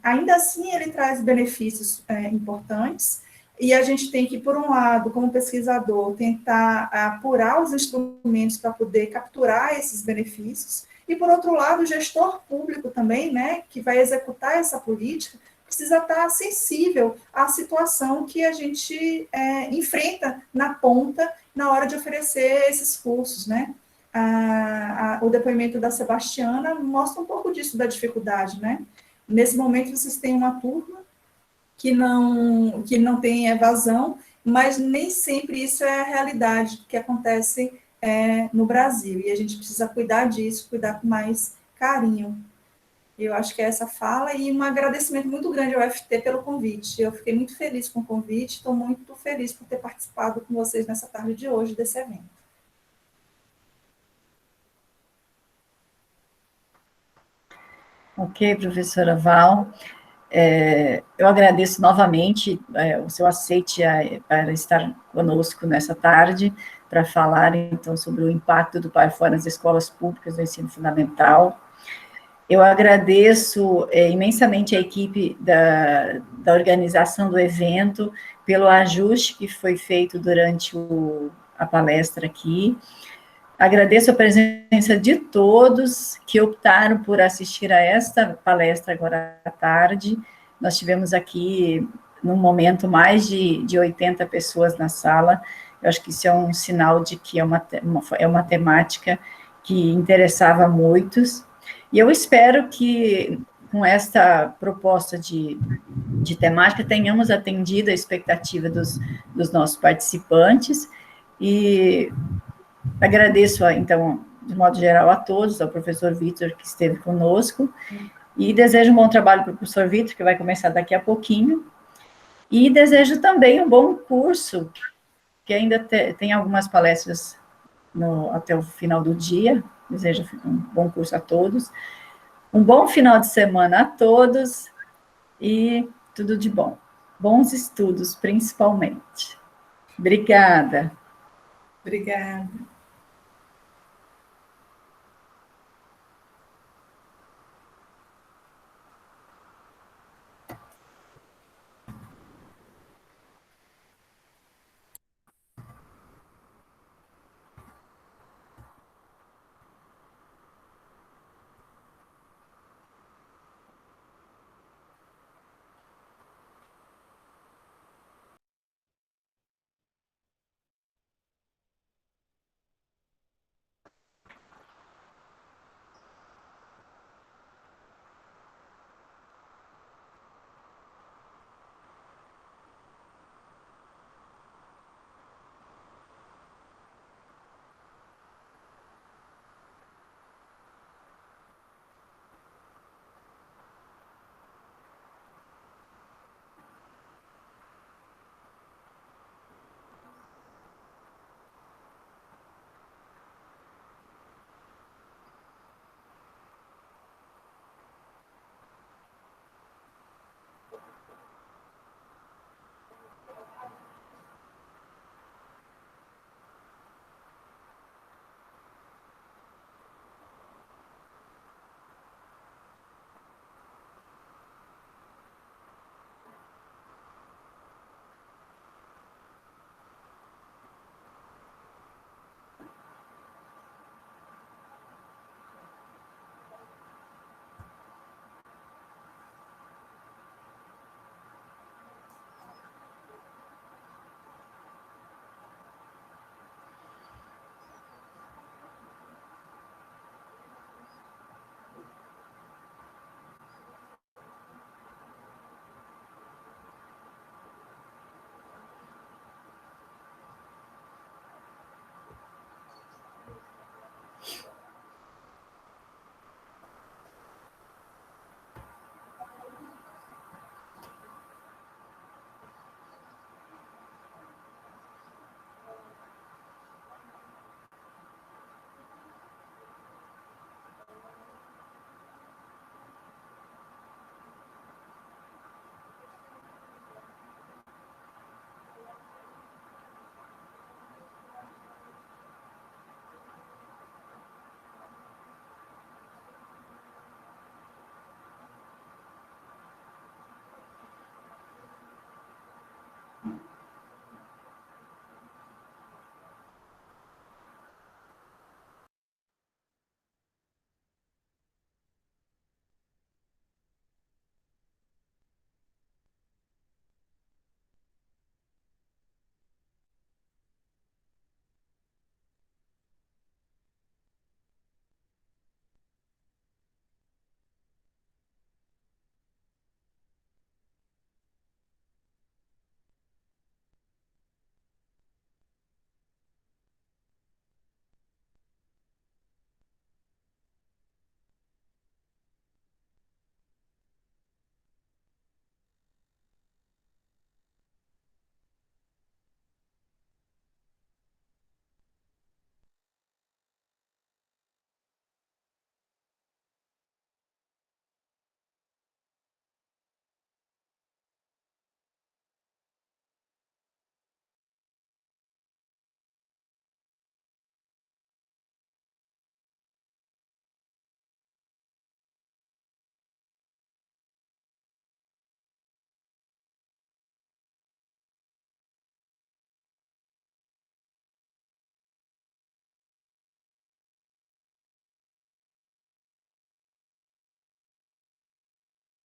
ainda assim ele traz benefícios importantes, e a gente tem que, por um lado, como pesquisador, tentar apurar os instrumentos para poder capturar esses benefícios, e, por outro lado, o gestor público também, né, que vai executar essa política, precisa estar sensível à situação que a gente enfrenta na ponta, na hora de oferecer esses cursos, né. O depoimento da Sebastiana mostra um pouco disso, da dificuldade, né. Nesse momento, vocês têm uma turma que não tem evasão, mas nem sempre isso é a realidade que acontece no Brasil, e a gente precisa cuidar disso, cuidar com mais carinho. Eu acho que é essa fala, e um agradecimento muito grande ao UFT pelo convite. Eu fiquei muito feliz com o convite, estou muito feliz por ter participado com vocês nessa tarde de hoje desse evento. Ok, professora Val. Eu agradeço novamente o seu aceite para estar conosco nessa tarde, para falar, então, sobre o impacto do PAFOR nas escolas públicas do ensino fundamental. Eu agradeço imensamente a equipe da organização do evento, pelo ajuste que foi feito durante a palestra aqui. Agradeço a presença de todos que optaram por assistir a esta palestra agora à tarde. Nós tivemos aqui, num momento, mais de 80 pessoas na sala. Eu acho que isso é um sinal de que é uma temática que interessava a muitos. E eu espero que, com esta proposta de temática, tenhamos atendido a expectativa dos nossos participantes, e agradeço, então, de modo geral, a todos, ao professor Vitor, que esteve conosco, e desejo um bom trabalho para o professor Vitor, que vai começar daqui a pouquinho, e desejo também um bom curso, que ainda tem algumas palestras até o final do dia. Desejo um bom curso a todos, um bom final de semana a todos, e tudo de bom. Bons estudos, principalmente. Obrigada. Obrigada.